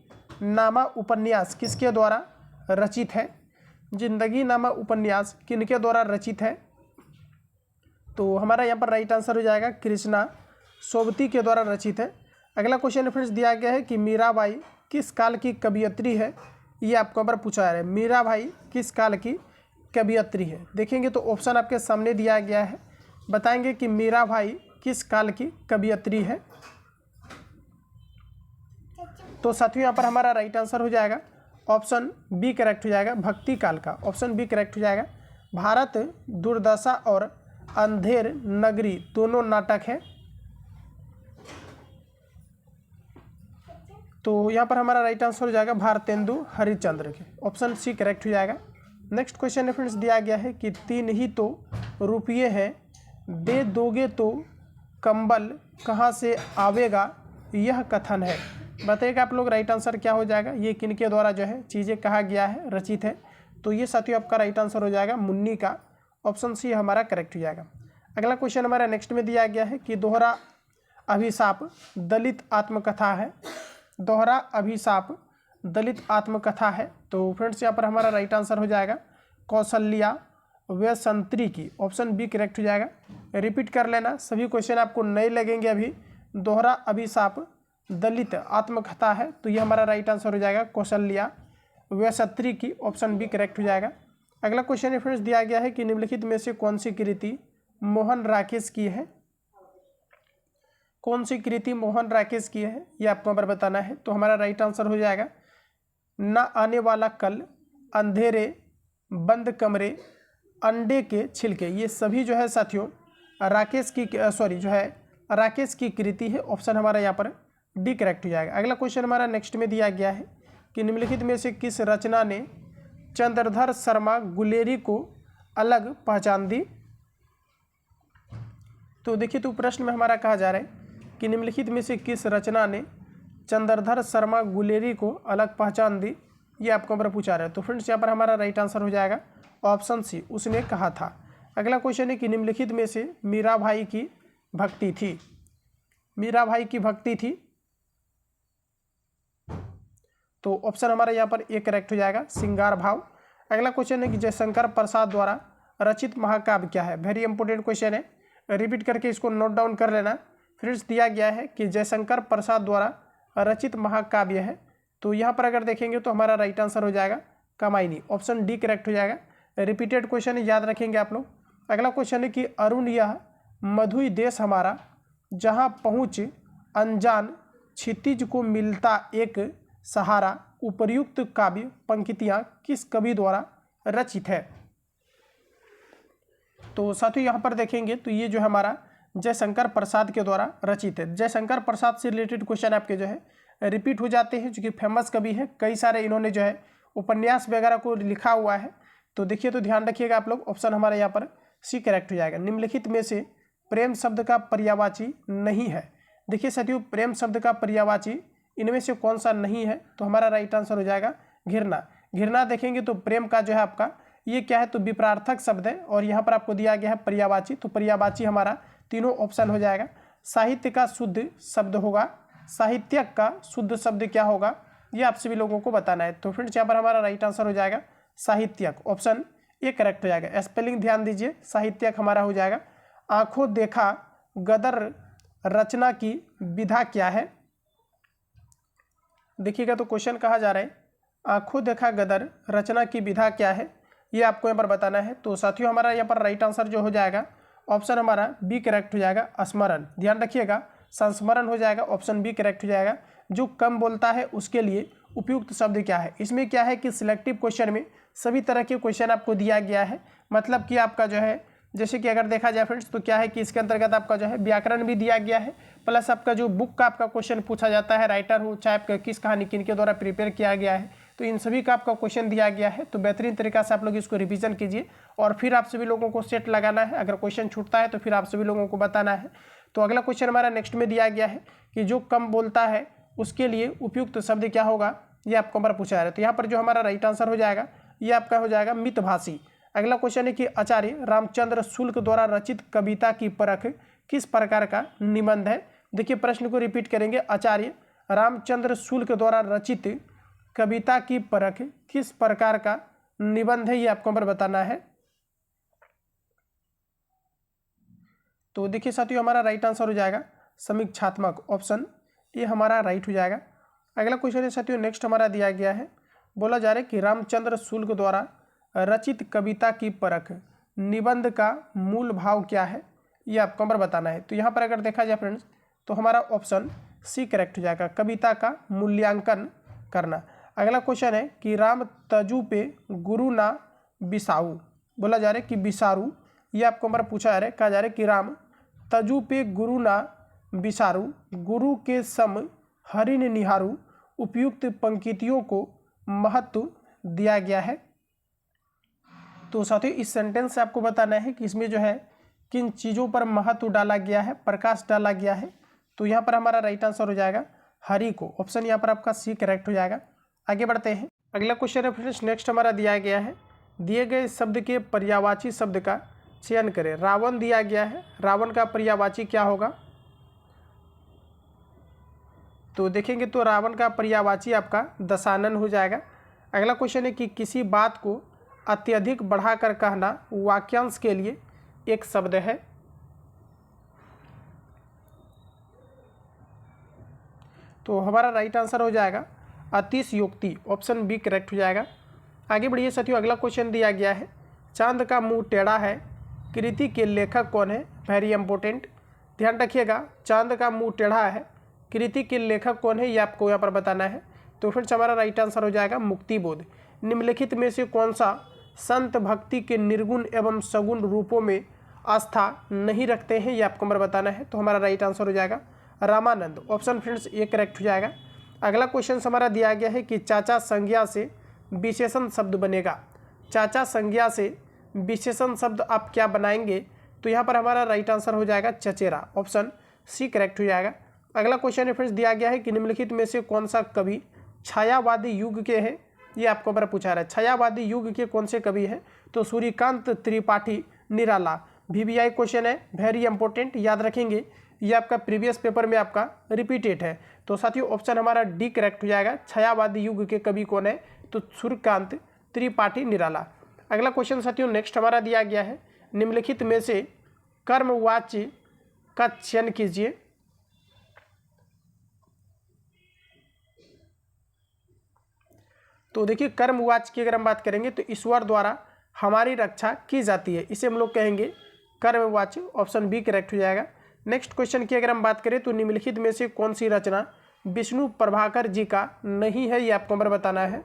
नामा उपन्यास किसके द्वारा रचित है? जिंदगी नामा उपन्यास किनके द्वारा रचित है? तो हमारा यहाँ पर राइट आंसर हो जाएगा कृष्णा सोबती के द्वारा रचित है। अगला क्वेश्चन फ्रेंड्स दिया गया है कि मीराबाई किस काल की कवयित्री है? ये आपको पर पूछा है, मीराबाई किस काल की कवयित्री है? देखेंगे तो ऑप्शन आपके सामने दिया गया है, बताएंगे कि मीराबाई किस काल की कवयित्री है। तो साथियों यहाँ पर हमारा राइट आंसर हो जाएगा ऑप्शन बी करेक्ट हो जाएगा, भक्ति काल का। ऑप्शन बी करेक्ट हो जाएगा। भारत दुर्दशा और अंधेर नगरी दोनों नाटक है। तो यहाँ पर हमारा राइट आंसर हो जाएगा भारतेंदु हरिश्चंद्र के। ऑप्शन सी करेक्ट हो जाएगा। नेक्स्ट क्वेश्चन रेफरेंस दिया गया है कि 3 ही तो रुपये हैं, दे दोगे तो कंबल कहाँ से आवेगा, यह कथन है। बताइएगा आप लोग राइट आंसर क्या हो जाएगा। ये किनके द्वारा जो है चीज़ें कहा गया है, रचित है? तो ये साथियों आपका राइट आंसर हो जाएगा मुन्नी का। ऑप्शन सी हमारा करेक्ट हो जाएगा। अगला क्वेश्चन हमारा नेक्स्ट में दिया गया है कि दोहरा अभिशाप दलित आत्मकथा है। दोहरा अभिशाप दलित आत्मकथा है। तो फ्रेंड्स यहाँ पर हमारा राइट आंसर हो जाएगा कौशल्या वैसंत्री की। ऑप्शन बी करेक्ट हो जाएगा। रिपीट कर लेना, सभी क्वेश्चन आपको नए लगेंगे अभी। दोहरा अभिशाप दलित आत्मकथा है, तो ये हमारा राइट आंसर हो जाएगा कौशल्या वैसंत्री की। ऑप्शन बी करेक्ट हो जाएगा। अगला क्वेश्चन रेफरेंस दिया गया है कि निम्नलिखित में से कौन सी कृति मोहन राकेश की है? कौन सी कृति मोहन राकेश की है, ये आपको हमारा बताना है। तो हमारा राइट आंसर हो जाएगा ना आने वाला कल, अंधेरे, बंद कमरे, अंडे के छिलके। ये सभी जो है साथियों राकेश की राकेश की कृति है। ऑप्शन हमारा यहाँ पर डी करेक्ट हो जाएगा। अगला क्वेश्चन हमारा नेक्स्ट में दिया गया है कि निम्नलिखित में से किस रचना ने चंद्रधर शर्मा गुलेरी को अलग पहचान दी? तो देखिए, तो प्रश्न में हमारा कहा जा रहा है कि निम्नलिखित में से किस रचना ने चंद्रधर शर्मा गुलेरी को अलग पहचान दी, ये आपको हमारा पूछा रहा है। तो फ्रेंड्स यहाँ पर हमारा राइट आंसर हो जाएगा ऑप्शन सी, उसने कहा था। अगला क्वेश्चन है कि निम्नलिखित में से मीराबाई की भक्ति थी। मीराबाई की भक्ति थी, तो ऑप्शन हमारा यहाँ पर ए करेक्ट हो जाएगा श्रृंगार भाव। अगला क्वेश्चन है कि जयशंकर प्रसाद द्वारा रचित महाकाव्य क्या है? वेरी इंपॉर्टेंट क्वेश्चन है, रिपीट करके इसको नोट डाउन कर लेना। फ्रेंड्स दिया गया है कि जयशंकर प्रसाद द्वारा रचित महाकाव्य है। तो यहाँ पर अगर देखेंगे तो हमारा राइट आंसर हो जाएगा कामायनी। ऑप्शन डी करेक्ट हो जाएगा। रिपीटेड क्वेश्चन है, याद रखेंगे आप लोग। अगला क्वेश्चन है कि अरुण यह मधुई देश हमारा, जहाँ पहुँच अनजान क्षितिज को मिलता एक सहारा, उपर्युक्त काव्य पंक्तियाँ किस कवि द्वारा रचित है? तो साथियों यहाँ पर देखेंगे तो ये जो हमारा जयशंकर प्रसाद के द्वारा रचित है। जयशंकर प्रसाद से रिलेटेड क्वेश्चन आपके जो है रिपीट हो जाते हैं, जो कि फेमस कवि है। कई सारे इन्होंने जो है उपन्यास वगैरह को लिखा हुआ है। तो देखिए, तो ध्यान रखिएगा आप लोग। ऑप्शन हमारा यहाँ पर सी करेक्ट हो जाएगा। निम्नलिखित में से प्रेम शब्द का पर्यायवाची नहीं है। देखिए साथियों, प्रेम शब्द का पर्यायवाची इनमें से कौन सा नहीं है? तो हमारा राइट आंसर हो जाएगा घृणा। घृणा देखेंगे तो प्रेम का जो है आपका ये क्या है, तो विपरार्थक शब्द है, और यहाँ पर आपको दिया गया है पर्यायवाची। तो पर्यायवाची हमारा तीनों ऑप्शन हो जाएगा। साहित्य का शुद्ध शब्द होगा, साहित्यक का शुद्ध शब्द क्या होगा, ये आप सभी लोगों को बताना है। तो फ्रेंड्स यहाँ पर हमारा राइट आंसर हो जाएगा साहित्यक। ऑप्शन ए करेक्ट हो जाएगा। स्पेलिंग ध्यान दीजिए, साहित्यक हमारा हो जाएगा। आंखों देखा गदर रचना की विधा क्या है? देखिएगा, तो क्वेश्चन कहा जा रहा है आंखों देखा गदर रचना की विधा क्या है, ये आपको यहाँ पर बताना है। तो साथियों हमारा यहाँ पर राइट आंसर जो हो जाएगा ऑप्शन हमारा बी करेक्ट हो जाएगा स्मरण। ध्यान रखिएगा, संस्मरण हो जाएगा। ऑप्शन बी करेक्ट हो जाएगा। जो कम बोलता है उसके लिए उपयुक्त शब्द क्या है? इसमें क्या है कि सिलेक्टिव क्वेश्चन में सभी तरह के क्वेश्चन आपको दिया गया है। मतलब कि आपका जो है, जैसे कि अगर देखा जाए फ्रेंड्स, तो क्या है कि इसके अंतर्गत आपका जो है व्याकरण भी दिया गया है, प्लस आपका जो बुक का आपका क्वेश्चन पूछा जाता है, राइटर हो चाहे आपका किस कहानी किनके द्वारा प्रिपेयर किया गया है, तो इन सभी का आपका क्वेश्चन दिया गया है। तो बेहतरीन तरीका से आप लोग इसको रिवीजन कीजिए और फिर आप सभी लोगों को सेट लगाना है। अगर क्वेश्चन छूटता है तो फिर आप सभी लोगों को बताना है। तो अगला क्वेश्चन हमारा नेक्स्ट में दिया गया है कि जो कम बोलता है उसके लिए उपयुक्त शब्द क्या होगा, ये आपको हमारा पूछा जा रहा है। तो यहाँ पर जो हमारा राइट आंसर हो जाएगा ये आपका हो जाएगा मितभाषी। अगला क्वेश्चन है कि आचार्य रामचंद्र शुक्ल द्वारा रचित कविता की परख किस प्रकार का निबंध है? देखिए प्रश्न को रिपीट करेंगे। आचार्य रामचंद्र शुक्ल द्वारा रचित कविता की परख किस प्रकार का निबंध है, ये आपको यहाँ पर बताना है। तो देखिए साथियों, हमारा राइट आंसर हो जाएगा समीक्षात्मक, ऑप्शन ये हमारा राइट हो जाएगा। अगला क्वेश्चन है साथियों, नेक्स्ट हमारा दिया गया है, बोला जा रहा है कि रामचंद्र शुक्ल द्वारा रचित कविता की परख निबंध का मूल भाव क्या है, ये आपको पर बताना है। तो यहाँ पर अगर देखा जाए फ्रेंड्स, तो हमारा ऑप्शन सी करेक्ट हो जाएगा, कविता का मूल्यांकन करना। अगला क्वेश्चन है कि राम तजु पे गुरु ना बिसाऊ, बोला जा रहा है कि बिसारू, ये आपको हमारा पूछा जा रहा है, कहा जा रहा है कि राम तजु पे गुरु ना बिसारू, गुरु के सम हरिन निहारू, उपयुक्त पंक्तियों को महत्व दिया गया है। तो साथियों, इस सेंटेंस से आपको बताना है कि इसमें जो है किन चीज़ों पर महत्व डाला गया है, प्रकाश डाला गया है। तो यहाँ पर हमारा राइट आंसर हो जाएगा हरि को, ऑप्शन यहाँ पर आपका सी करेक्ट हो जाएगा। आगे बढ़ते हैं, अगला क्वेश्चन है फ्रेंड्स, नेक्स्ट हमारा दिया गया है, दिए गए शब्द के पर्यायवाची शब्द का चयन करें। रावण दिया गया है, रावण का पर्यायवाची क्या होगा? तो देखेंगे तो रावण का पर्यायवाची आपका दशानन हो जाएगा। अगला क्वेश्चन है कि किसी बात को अत्यधिक बढ़ाकर कहना वाक्यांश के लिए एक शब्द है। तो हमारा राइट आंसर हो जाएगा अतिशयोक्ति, ऑप्शन बी करेक्ट हो जाएगा। आगे बढ़िए साथियों, अगला क्वेश्चन दिया गया है, चांद का मुंह टेढ़ा है, कृति के लेखक कौन है? वेरी इंपॉर्टेंट, ध्यान रखिएगा, चांद का मुंह टेढ़ा है, कृति के लेखक कौन है, ये आपको यहाँ पर बताना है। तो फ्रेंड्स हमारा राइट आंसर हो जाएगा मुक्तिबोध। निम्नलिखित में से कौन सा संत भक्ति के निर्गुण एवं सगुण रूपों में आस्था नहीं रखते हैं, ये आपको हमारा बताना है। तो हमारा राइट आंसर हो जाएगा रामानंद, ऑप्शन फ्रेंड्स ये करेक्ट हो जाएगा। अगला क्वेश्चन हमारा दिया गया है कि चाचा संज्ञा से विशेषण शब्द बनेगा। चाचा संज्ञा से विशेषण शब्द आप क्या बनाएंगे? तो यहाँ पर हमारा राइट आंसर हो जाएगा चचेरा, ऑप्शन सी करेक्ट हो जाएगा। अगला क्वेश्चन रेफरेंस दिया गया है कि निम्नलिखित में से कौन सा कवि छायावादी युग के हैं, ये आपको बड़ा पूछा रहा है। छायावादी युग के कौन से कवि हैं? तो सूर्यकांत त्रिपाठी निराला, VVI क्वेश्चन है, वेरी इंपॉर्टेंट, याद रखेंगे, ये आपका प्रीवियस पेपर में आपका रिपीटेड है। तो साथियों ऑप्शन हमारा डी करेक्ट हो जाएगा, छायावादी युग के कवि कौन है? तो सूर्यकांत त्रिपाठी निराला। अगला क्वेश्चन साथियों नेक्स्ट हमारा दिया गया है, निम्नलिखित में से कर्मवाच्य का चयन कीजिए। तो देखिए कर्मवाच्य की अगर हम बात करेंगे तो ईश्वर द्वारा हमारी रक्षा की जाती है, इसे हम लोग कहेंगे कर्मवाच्य, ऑप्शन बी करेक्ट हो जाएगा। नेक्स्ट क्वेश्चन की अगर हम बात करें तो निम्नलिखित में से कौन सी रचना विष्णु प्रभाकर जी का नहीं है, ये आपको हमें बताना है।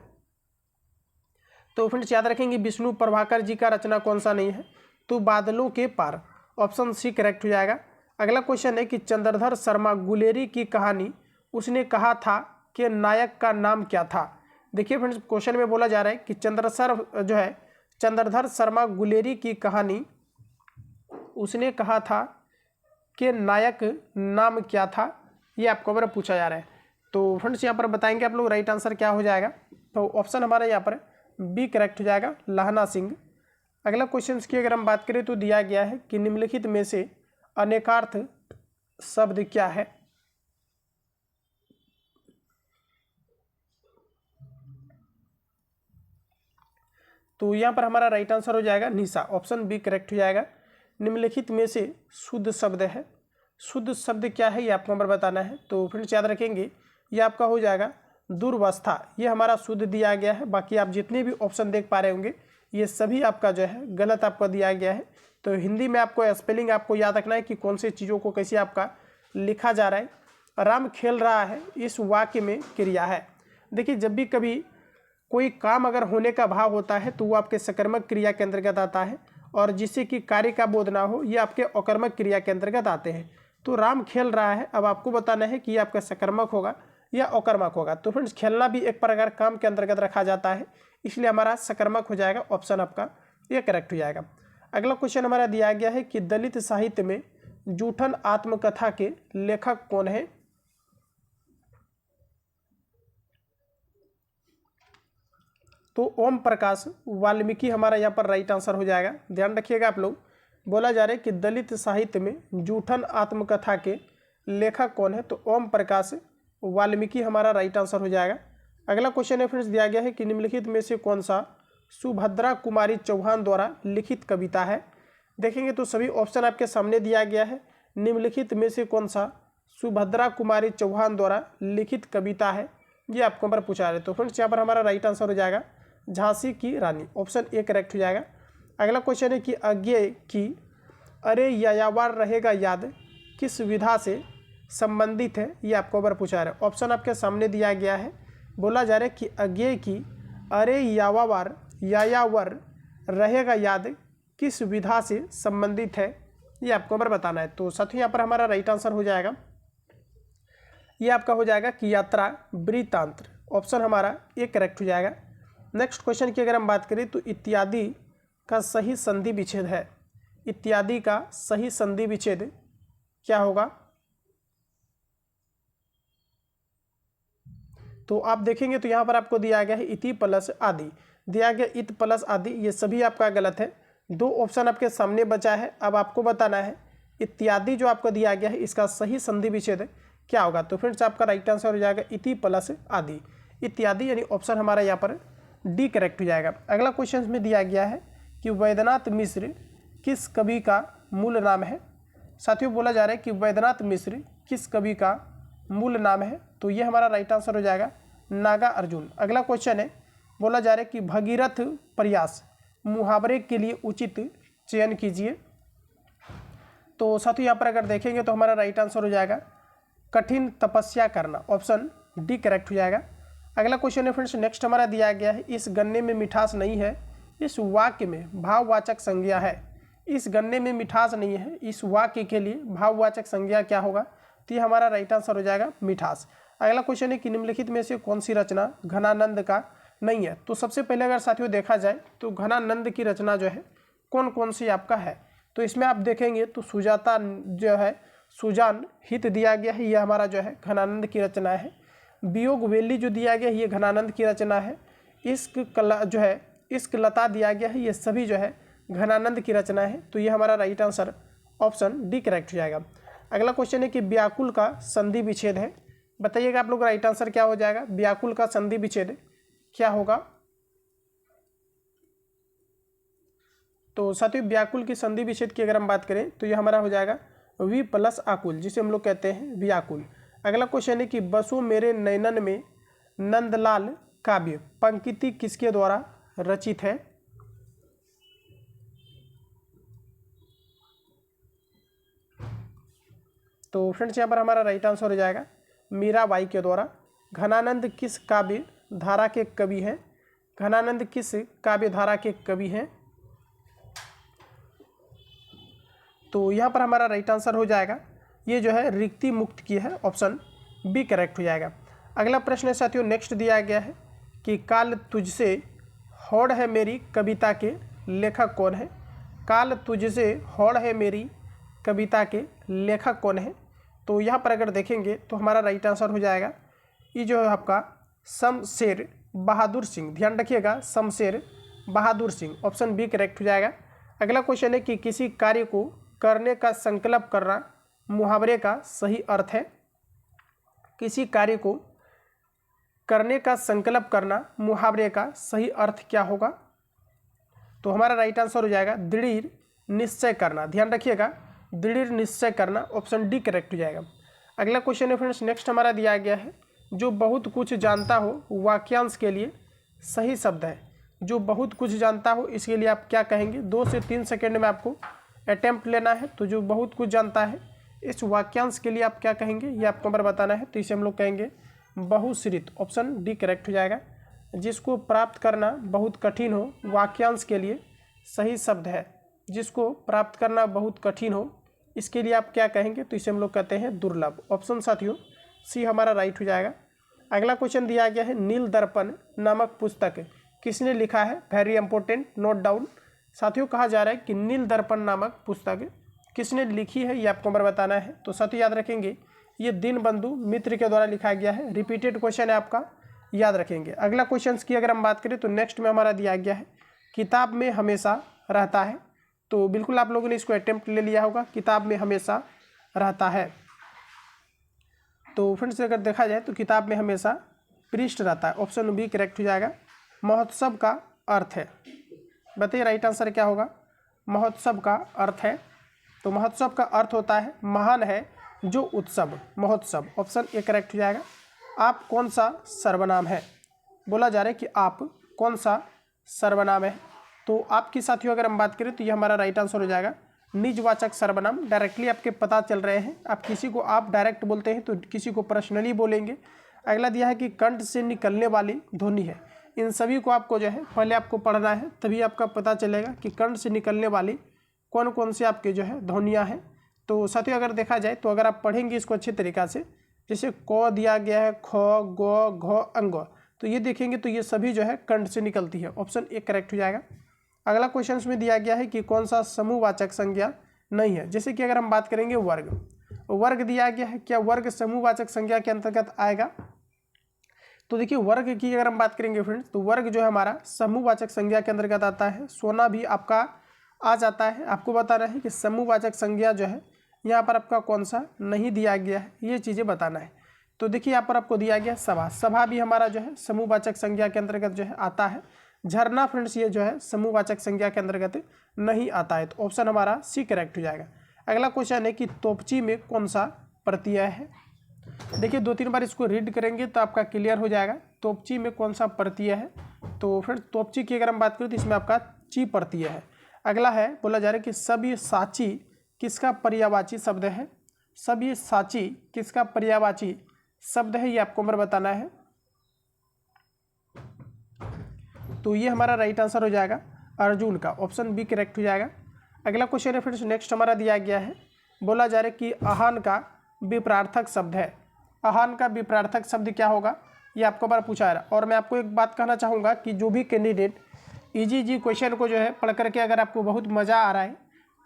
तो फ्रेंड्स याद रखेंगे विष्णु प्रभाकर जी का रचना कौन सा नहीं है? तो बादलों के पार, ऑप्शन सी करेक्ट हो जाएगा। अगला क्वेश्चन है कि चंद्रधर शर्मा गुलेरी की कहानी उसने कहा था कि नायक का नाम क्या था? देखिए फ्रेंड्स क्वेश्चन में बोला जा रहा है कि चंद्रधर शर्मा गुलेरी की कहानी उसने कहा था कि नायक नाम क्या था, ये आपको अगर पूछा जा रहा है। तो फ्रेंड्स यहाँ पर बताएंगे आप लोग राइट आंसर क्या हो जाएगा। तो ऑप्शन हमारा यहाँ पर बी करेक्ट हो जाएगा, लहना सिंह। अगला क्वेश्चन की अगर हम बात करें तो दिया गया है कि निम्नलिखित में से अनेकार्थ शब्द क्या है? तो यहाँ पर हमारा राइट आंसर हो जाएगा निशा, ऑप्शन बी करेक्ट हो जाएगा। निम्नलिखित में से शुद्ध शब्द है, शुद्ध शब्द क्या है ये आपको नंबर बताना है। तो फ्रेंड्स याद रखेंगे ये आपका हो जाएगा दुर्वस्था, ये हमारा शुद्ध दिया गया है। बाकी आप जितने भी ऑप्शन देख पा रहे होंगे ये सभी आपका जो है गलत आपका दिया गया है। तो हिंदी में आपको स्पेलिंग आपको याद रखना है कि कौन से चीज़ों को कैसे आपका लिखा जा रहा है। राम खेल रहा है इस वाक्य में क्रिया है। देखिए जब भी कभी कोई काम अगर होने का भाव होता है तो वो आपके सकर्मक क्रिया के अंतर्गत आता है, और जिससे कि कार्य का बोध ना हो ये आपके अकर्मक क्रिया के अंतर्गत आते हैं। तो राम खेल रहा है, अब आपको बताना है कि ये आपका सकर्मक होगा या अकर्मक होगा। तो फ्रेंड्स खेलना भी एक प्रकार काम के अंतर्गत रखा जाता है, इसलिए हमारा सकर्मक हो जाएगा, ऑप्शन आपका ये करेक्ट हो जाएगा। अगला क्वेश्चन हमारा दिया गया है कि दलित साहित्य में जूठन आत्मकथा के लेखक कौन है? तो ओम प्रकाश वाल्मीकि हमारा यहाँ पर राइट आंसर हो जाएगा। ध्यान रखिएगा आप लोग, बोला जा रहा है कि दलित साहित्य में जूठन आत्मकथा के लेखक कौन है? तो ओम प्रकाश वाल्मीकि हमारा राइट आंसर हो जाएगा। अगला क्वेश्चन है फ्रेंड्स दिया गया है कि निम्नलिखित में से कौन सा सुभद्रा कुमारी चौहान द्वारा लिखित कविता है? देखेंगे तो सभी ऑप्शन आपके सामने दिया गया है। निम्नलिखित में से कौन सा सुभद्रा कुमारी चौहान द्वारा लिखित कविता है, ये आपको पर पूछा है। तो फ्रेंड्स यहाँ पर हमारा राइट आंसर हो जाएगा झांसी की रानी, ऑप्शन ए करेक्ट हो जाएगा। अगला क्वेश्चन है कि अज्ञेय की अरे यायावर रहेगा याद किस विधा से संबंधित है, ये आपको पर पूछा है। ऑप्शन आपके सामने दिया गया है। बोला जा रहा है कि अज्ञेय की अरे यायावर रहेगा याद किस विधा से संबंधित है, ये आपको पर बताना है। तो साथियों यहाँ पर हमारा राइट आंसर हो जाएगा, ये आपका हो जाएगा कि यात्रा वृत्तांत, ऑप्शन हमारा ए करेक्ट हो जाएगा। नेक्स्ट क्वेश्चन की अगर हम बात करें तो इत्यादि का सही संधि विच्छेद है। इत्यादि का सही संधि विच्छेद क्या होगा? तो आप देखेंगे तो यहाँ पर आपको दिया गया है इति प्लस आदि, दिया गया इत प्लस आदि, ये सभी आपका गलत है। दो ऑप्शन आपके सामने बचा है, अब आपको बताना है इत्यादि जो आपको दिया गया है इसका सही संधि विच्छेद क्या होगा। तो फ्रेंड्स आपका राइट आंसर हो जाएगा इति प्लस आदि, इत्यादि, यानी ऑप्शन हमारा यहाँ पर डी करेक्ट हो जाएगा। अगला क्वेश्चन में दिया गया है कि वैद्यनाथ मिश्र किस कवि का मूल नाम है? साथियों बोला जा रहा है कि वैद्यनाथ मिश्र किस कवि का मूल नाम है, तो ये हमारा राइट आंसर हो जाएगा नागार्जुन। अगला क्वेश्चन है, बोला जा रहा है कि भगीरथ प्रयास मुहावरे के लिए उचित चयन कीजिए। तो साथियों यहाँ पर अगर देखेंगे तो हमारा राइट आंसर हो जाएगा कठिन तपस्या करना, ऑप्शन डी करेक्ट हो जाएगा। अगला क्वेश्चन है फ्रेंड्स, नेक्स्ट हमारा दिया गया है इस गन्ने में मिठास नहीं है, इस वाक्य में भाववाचक संज्ञा है। इस गन्ने में मिठास नहीं है, इस वाक्य के लिए भाववाचक संज्ञा क्या होगा? तो ये हमारा राइट आंसर हो जाएगा मिठास। अगला क्वेश्चन है कि निम्नलिखित में से कौन सी रचना घनानंद का नहीं है? तो सबसे पहले अगर साथियों देखा जाए तो घनानंद की रचना जो है कौन कौन सी आपका है, तो इसमें आप देखेंगे तो सुजाता जो है सुजान हित दिया गया है, यह हमारा जो है घनानंद की रचना है। वियोग वेली जो दिया गया है ये घनानंद की रचना है। इश्क कला जो है इश्क लता दिया गया है, ये सभी जो है घनानंद की रचना है। तो ये हमारा right answer option D correct हो जाएगा। अगला क्वेश्चन है कि व्याकुल का संधि विच्छेद है, बताइएगा आप लोग राइट आंसर क्या हो जाएगा? व्याकुल का संधि विच्छेद क्या होगा? तो साथियों व्याकुल की संधि विच्छेद की अगर हम बात करें तो ये हमारा हो जाएगा वी प्लस आकुल, जिसे हम लोग कहते हैं व्याकुल। अगला क्वेश्चन है कि बसो मेरे नैनन में नंदलाल काव्य पंक्ति किसके द्वारा रचित है? तो फ्रेंड्स यहाँ पर हमारा राइट आंसर हो जाएगा मीराबाई के द्वारा। घनानंद किस काव्य धारा के कवि हैं? घनानंद किस काव्य धारा के कवि हैं? तो यहाँ पर हमारा राइट आंसर हो जाएगा ये जो है रिक्ति मुक्त की है, ऑप्शन बी करेक्ट हो जाएगा। अगला प्रश्न है साथियों, नेक्स्ट दिया गया है कि काल तुझसे होड़ है मेरी कविता के लेखक कौन है? काल तुझसे होड़ है मेरी कविता के लेखक कौन है? तो यहाँ पर अगर देखेंगे तो हमारा राइट आंसर हो जाएगा ये जो है आपका शमशेर बहादुर सिंह, ध्यान रखिएगा Shamsher Bahadur Singh, option B correct हो जाएगा। अगला क्वेश्चन है कि किसी कार्य को करने का संकल्प करना मुहावरे का सही अर्थ है? किसी कार्य को करने का संकल्प करना मुहावरे का सही अर्थ क्या होगा? तो हमारा राइट आंसर हो जाएगा दृढ़ निश्चय करना, ध्यान रखिएगा दृढ़ निश्चय करना, ऑप्शन डी करेक्ट हो जाएगा। अगला क्वेश्चन है फ्रेंड्स, नेक्स्ट हमारा दिया गया है जो बहुत कुछ जानता हो वाक्यांश के लिए सही शब्द है। जो बहुत कुछ जानता हो इसके लिए आप क्या कहेंगे? 2 से 3 सेकेंड में आपको अटेम्प्ट लेना है। तो जो बहुत कुछ जानता है इस वाक्यांश के लिए आप क्या कहेंगे ये आपको नंबर बताना है। तो इसे हम लोग कहेंगे बहुश्रित, ऑप्शन डी करेक्ट हो जाएगा। जिसको प्राप्त करना बहुत कठिन हो वाक्यांश के लिए सही शब्द है। जिसको प्राप्त करना बहुत कठिन हो इसके लिए आप क्या कहेंगे? तो इसे हम लोग कहते हैं दुर्लभ, ऑप्शन साथियों सी हमारा राइट हो जाएगा। अगला क्वेश्चन दिया गया है नील दर्पण नामक पुस्तक किसने लिखा है? Very important, note down. साथियों कहा जा रहा है कि नील दर्पण नामक पुस्तक किसने लिखी है ये आपको नंबर बताना है। तो साथियों याद रखेंगे ये दीनबंधु मित्र के द्वारा लिखा गया है। रिपीटेड क्वेश्चन है आपका, याद रखेंगे। अगला क्वेश्चन की अगर हम बात करें तो नेक्स्ट में हमारा दिया गया है किताब में हमेशा रहता है। तो बिल्कुल आप लोगों ने इसको अटेम्प्ट ले लिया होगा, किताब में हमेशा रहता है। तो फ्रेंड्स अगर देखा जाए तो किताब में हमेशा पृष्ठ रहता है, ऑप्शन बी करेक्ट हो जाएगा। महोत्सव का अर्थ है। बताइए राइट आंसर क्या होगा? महोत्सव का अर्थ है, तो महोत्सव का अर्थ होता है महान है जो उत्सव, महोत्सव। ऑप्शन ए करेक्ट हो जाएगा। आप कौन सा सर्वनाम है? बोला जा रहा है कि आप कौन सा सर्वनाम है। तो आपकी साथियों अगर हम बात करें तो ये हमारा राइट आंसर हो जाएगा निजवाचक सर्वनाम। डायरेक्टली आपके पता चल रहे हैं, आप किसी को आप डायरेक्ट बोलते हैं तो किसी को पर्सनली बोलेंगे। अगला दिया है कि कंठ से निकलने वाली ध्वनि है। इन सभी को आपको जो है पहले आपको पढ़ना है, तभी आपका पता चलेगा कि कंठ से निकलने वाली कौन कौन से आपके जो है ध्वनियाँ हैं। तो साथियों अगर देखा जाए तो अगर आप पढ़ेंगे इसको अच्छे तरीक़ा से, जैसे क दिया गया है, ख, ग, घ, अंग, तो ये देखेंगे तो ये सभी जो है कंठ से निकलती है। ऑप्शन ए करेक्ट हो जाएगा। अगला क्वेश्चन में दिया गया है कि कौन सा समूहवाचक संज्ञा नहीं है। जैसे कि अगर हम बात करेंगे वर्ग, वर्ग दिया गया है, क्या वर्ग समूहवाचक संज्ञा के अंतर्गत आएगा? तो देखिए वर्ग की अगर हम बात करेंगे फ्रेंड्स, तो वर्ग जो है हमारा समूहवाचक संज्ञा के अंतर्गत आता है। सोना भी आपका आ जाता है। आपको बताना है कि समूहवाचक संज्ञा जो है यहाँ पर आपका कौन सा नहीं दिया गया है, ये चीज़ें बताना है। तो देखिए यहाँ पर आपको दिया गया सभा, सभा भी हमारा जो है समूहवाचक संज्ञा के अंतर्गत जो है आता है। झरना फ्रेंड्स ये जो है समूहवाचक संज्ञा के अंतर्गत नहीं आता है, तो ऑप्शन हमारा सी करेक्ट हो जाएगा। अगला क्वेश्चन है कि तोपची में कौन सा प्रत्यय है? देखिए 2-3 बार इसको रीड करेंगे तो आपका क्लियर हो जाएगा। तोपची में कौन सा प्रत्यय है? तो फ्रेंड्स तोपची की अगर हम बात करें तो इसमें आपका ची प्रत्यय है। अगला है, बोला जा रहा है कि सब्यसाची किसका पर्यायवाची शब्द है? सब्यसाची किसका पर्यायवाची शब्द है, ये आपको हमें बताना है। तो ये हमारा राइट आंसर हो जाएगा अर्जुन का, ऑप्शन बी करेक्ट हो जाएगा। अगला क्वेश्चन है फ्रेंड्स नेक्स्ट हमारा दिया गया है, बोला जा रहा है कि आहान का विपरार्थक शब्द है। आहान का विपरार्थक शब्द क्या होगा, ये आपको बार पूछा है। और मैं आपको एक बात कहना चाहूँगा कि जो भी कैंडिडेट इजी क्वेश्चन को जो है पढ़ करके अगर आपको बहुत मज़ा आ रहा है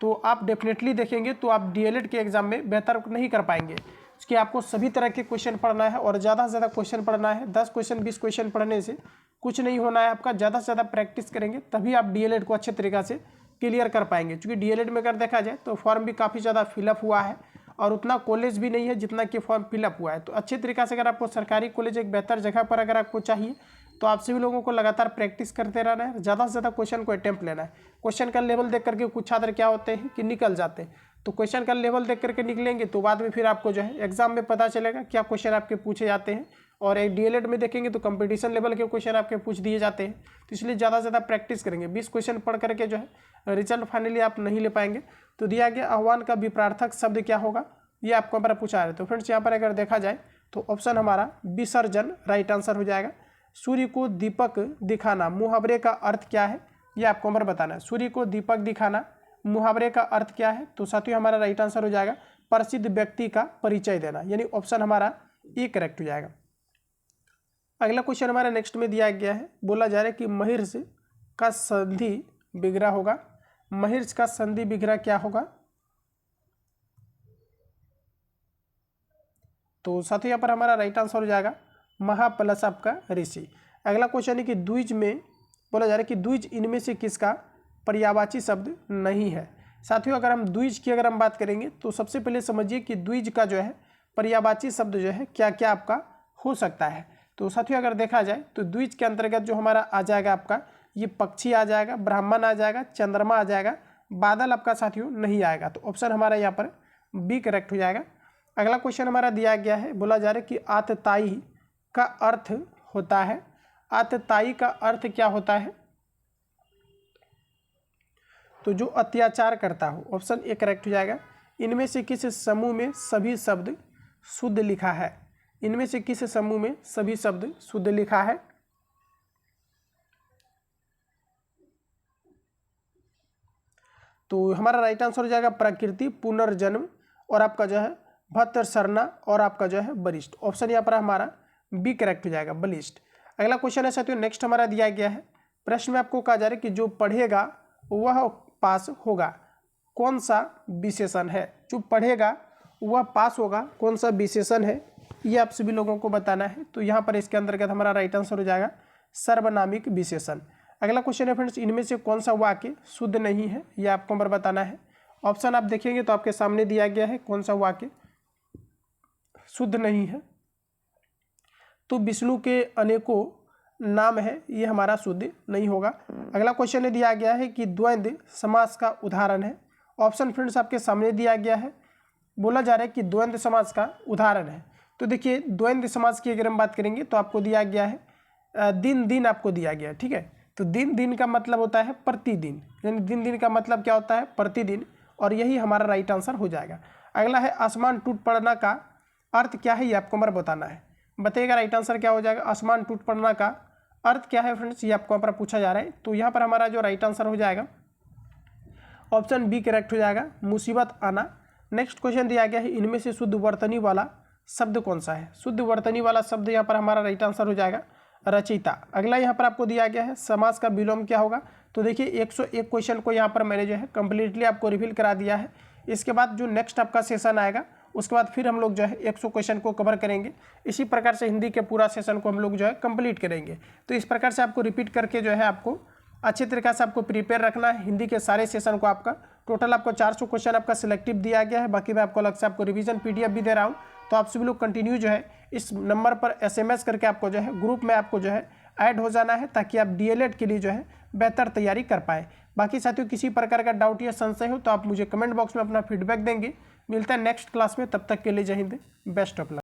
तो आप डेफिनेटली देखेंगे तो आप डीएलएड के एग्ज़ाम में बेहतर नहीं कर पाएंगे। इसके आपको सभी तरह के क्वेश्चन पढ़ना है और ज़्यादा से ज़्यादा क्वेश्चन पढ़ना है। 10 क्वेश्चन 20 क्वेश्चन पढ़ने से कुछ नहीं होना है आपका, ज़्यादा से ज़्यादा प्रैक्टिस करेंगे तभी आप डीएलएड को अच्छे तरीक़ा से क्लियर कर पाएंगे। क्योंकि डीएलएड में अगर देखा जाए तो फॉर्म भी काफ़ी ज़्यादा फिलअप हुआ है और उतना कॉलेज भी नहीं है जितना कि फॉर्म फिलअप हुआ है। तो अच्छे तरीक़ा से अगर आपको सरकारी कॉलेज एक बेहतर जगह पर अगर आपको चाहिए तो आप सभी लोगों को लगातार प्रैक्टिस करते रहना है, ज़्यादा से ज़्यादा क्वेश्चन को अटेम्प्ट लेना है। क्वेश्चन का लेवल देख करके कुछ छात्र क्या होते हैं कि निकल जाते हैं, तो क्वेश्चन का लेवल देख करके निकलेंगे तो बाद में फिर आपको जो है एग्जाम में पता चलेगा क्या क्वेश्चन आपके पूछे जाते हैं। और एक डीएलएड में देखेंगे तो कंपटीशन लेवल के क्वेश्चन आपके पूछ दिए जाते हैं, तो इसलिए ज़्यादा से ज़्यादा प्रैक्टिस करेंगे। 20 क्वेश्चन पढ़ करके जो है रिजल्ट फाइनली आप नहीं ले पाएंगे। तो दिया गया आह्वान का विपरार्थक शब्द क्या होगा, ये आपको हमारा पूछा है। तो फ्रेंड्स यहाँ पर अगर देखा जाए तो ऑप्शन हमारा विसर्जन राइट आंसर हो जाएगा। सूर्य को दीपक दिखाना मुहावरे का अर्थ क्या है, ये आपको हमारा बताना है। सूर्य को दीपक दिखाना मुहावरे का अर्थ क्या है, तो साथियों हमारा राइट आंसर हो जाएगा प्रसिद्ध व्यक्ति का परिचय देना, यानी ऑप्शन हमारा ए करेक्ट हो जाएगा। अगला क्वेश्चन हमारा नेक्स्ट में दिया गया है, बोला जा रहा है कि महिर्ष का संधि विग्रह होगा। महिर्ष का संधि विग्रह क्या होगा, तो साथियों यहाँ पर हमारा राइट आंसर हो जाएगा महापलशव का ऋषि। अगला क्वेश्चन है कि द्विज में बोला जा रहा है कि द्विज इनमें से किसका पर्यायवाची शब्द नहीं है। साथियों अगर हम द्विज की अगर हम बात करेंगे तो सबसे पहले समझिए कि द्विज का जो है पर्यायवाची शब्द जो है क्या क्या आपका हो सकता है। तो साथियों अगर देखा जाए तो द्विज के अंतर्गत जो हमारा आ जाएगा आपका ये पक्षी आ जाएगा, ब्राह्मण आ जाएगा, चंद्रमा आ जाएगा, बादल आपका साथियों नहीं आएगा। तो ऑप्शन हमारा यहाँ पर बी करेक्ट हो जाएगा। अगला क्वेश्चन हमारा दिया गया है, बोला जा रहा है कि आतताई का अर्थ होता है। आतताई का अर्थ क्या होता है, तो जो अत्याचार करता हो, ऑप्शन ए करेक्ट हो जाएगा। इनमें से किस समूह में सभी शब्द शुद्ध लिखा है, इनमें से किस समूह में सभी शब्द शुद्ध लिखा है, तो हमारा राइट आंसर हो जाएगा प्रकृति, पुनर्जन्म और आपका जो है भद्र सरना और आपका जो है बलिष्ठ। ऑप्शन यहाँ पर हमारा बी करेक्ट हो जाएगा बलिष्ठ। अगला क्वेश्चन है साथियों नेक्स्ट हमारा दिया गया है, प्रश्न में आपको कहा जा रहा है कि जो पढ़ेगा वह पास होगा, कौन सा विशेषण है, जो पढ़ेगा वह पास होगा कौन सा विशेषण है, ये आप सभी लोगों को बताना है। तो यहाँ पर इसके अंतर्गत हमारा राइट आंसर हो जाएगा सर्वनामिक विशेषण। अगला क्वेश्चन है फ्रेंड्स, इनमें से कौन सा वाक्य शुद्ध नहीं है, ये आपको हमारा बताना है। ऑप्शन आप देखेंगे तो आपके सामने दिया गया है कौन सा वाक्य शुद्ध नहीं है। तो विष्णु के अनेकों नाम है ये हमारा शुद्ध नहीं होगा। अगला क्वेश्चन दिया गया है कि द्वंद्व समास का उदाहरण है। ऑप्शन फ्रेंड्स आपके सामने दिया गया है, बोला जा रहा है कि द्वंद्व समास का उदाहरण है। तो देखिए द्वंद्व समास की अगर हम बात करेंगे तो आपको दिया गया है दिन दिन, आपको दिया गया है, ठीक है। तो दिन दिन का मतलब होता है प्रतिदिन, यानी दिन दिन का मतलब क्या होता है प्रतिदिन, और यही हमारा राइट आंसर हो जाएगा। अगला है आसमान टूट पड़ना का अर्थ क्या है, ये आपको हमारा बताना है। बताइएगा राइट आंसर क्या हो जाएगा। आसमान टूट पड़ना का अर्थ क्या है फ्रेंड्स, ये आपको यहाँ पर पूछा जा रहा है। तो यहाँ पर हमारा जो राइट आंसर हो जाएगा ऑप्शन बी करेक्ट हो जाएगा, मुसीबत आना। नेक्स्ट क्वेश्चन दिया गया है इनमें से शुद्ध वर्तनी वाला शब्द कौन सा है। शुद्ध वर्तनी वाला शब्द यहाँ पर हमारा राइट आंसर हो जाएगा रचयिता। अगला यहाँ पर आपको दिया गया है समास का विलोम क्या होगा। तो देखिए 101 क्वेश्चन को यहाँ पर मैंने जो है कम्प्लीटली आपको रिवील करा दिया है। इसके बाद जो नेक्स्ट आपका सेशन आएगा उसके बाद फिर हम लोग जो है 100 क्वेश्चन को कवर करेंगे। इसी प्रकार से हिंदी के पूरा सेशन को हम लोग जो है कंप्लीट करेंगे। तो इस प्रकार से आपको रिपीट करके जो है आपको अच्छे तरीके से आपको प्रिपेयर रखना है। हिंदी के सारे सेशन को आपका टोटल आपको 400 क्वेश्चन आपका सिलेक्टिव दिया गया है। बाकी मैं आपको अलग से आपको रिवीजन PDF भी दे रहा हूँ। तो आप सभी लोग कंटिन्यू जो है इस नंबर पर SMS करके आपको जो है ग्रुप में आपको जो है ऐड हो जाना है, ताकि आप DLED के लिए जो है बेहतर तैयारी कर पाए। बाकी साथियों किसी प्रकार का डाउट या संशय हो तो आप मुझे कमेंट बॉक्स में अपना फीडबैक देंगे। मिलता है नेक्स्ट क्लास में, तब तक के लिए जय हिंद, बेस्ट ऑफ लक।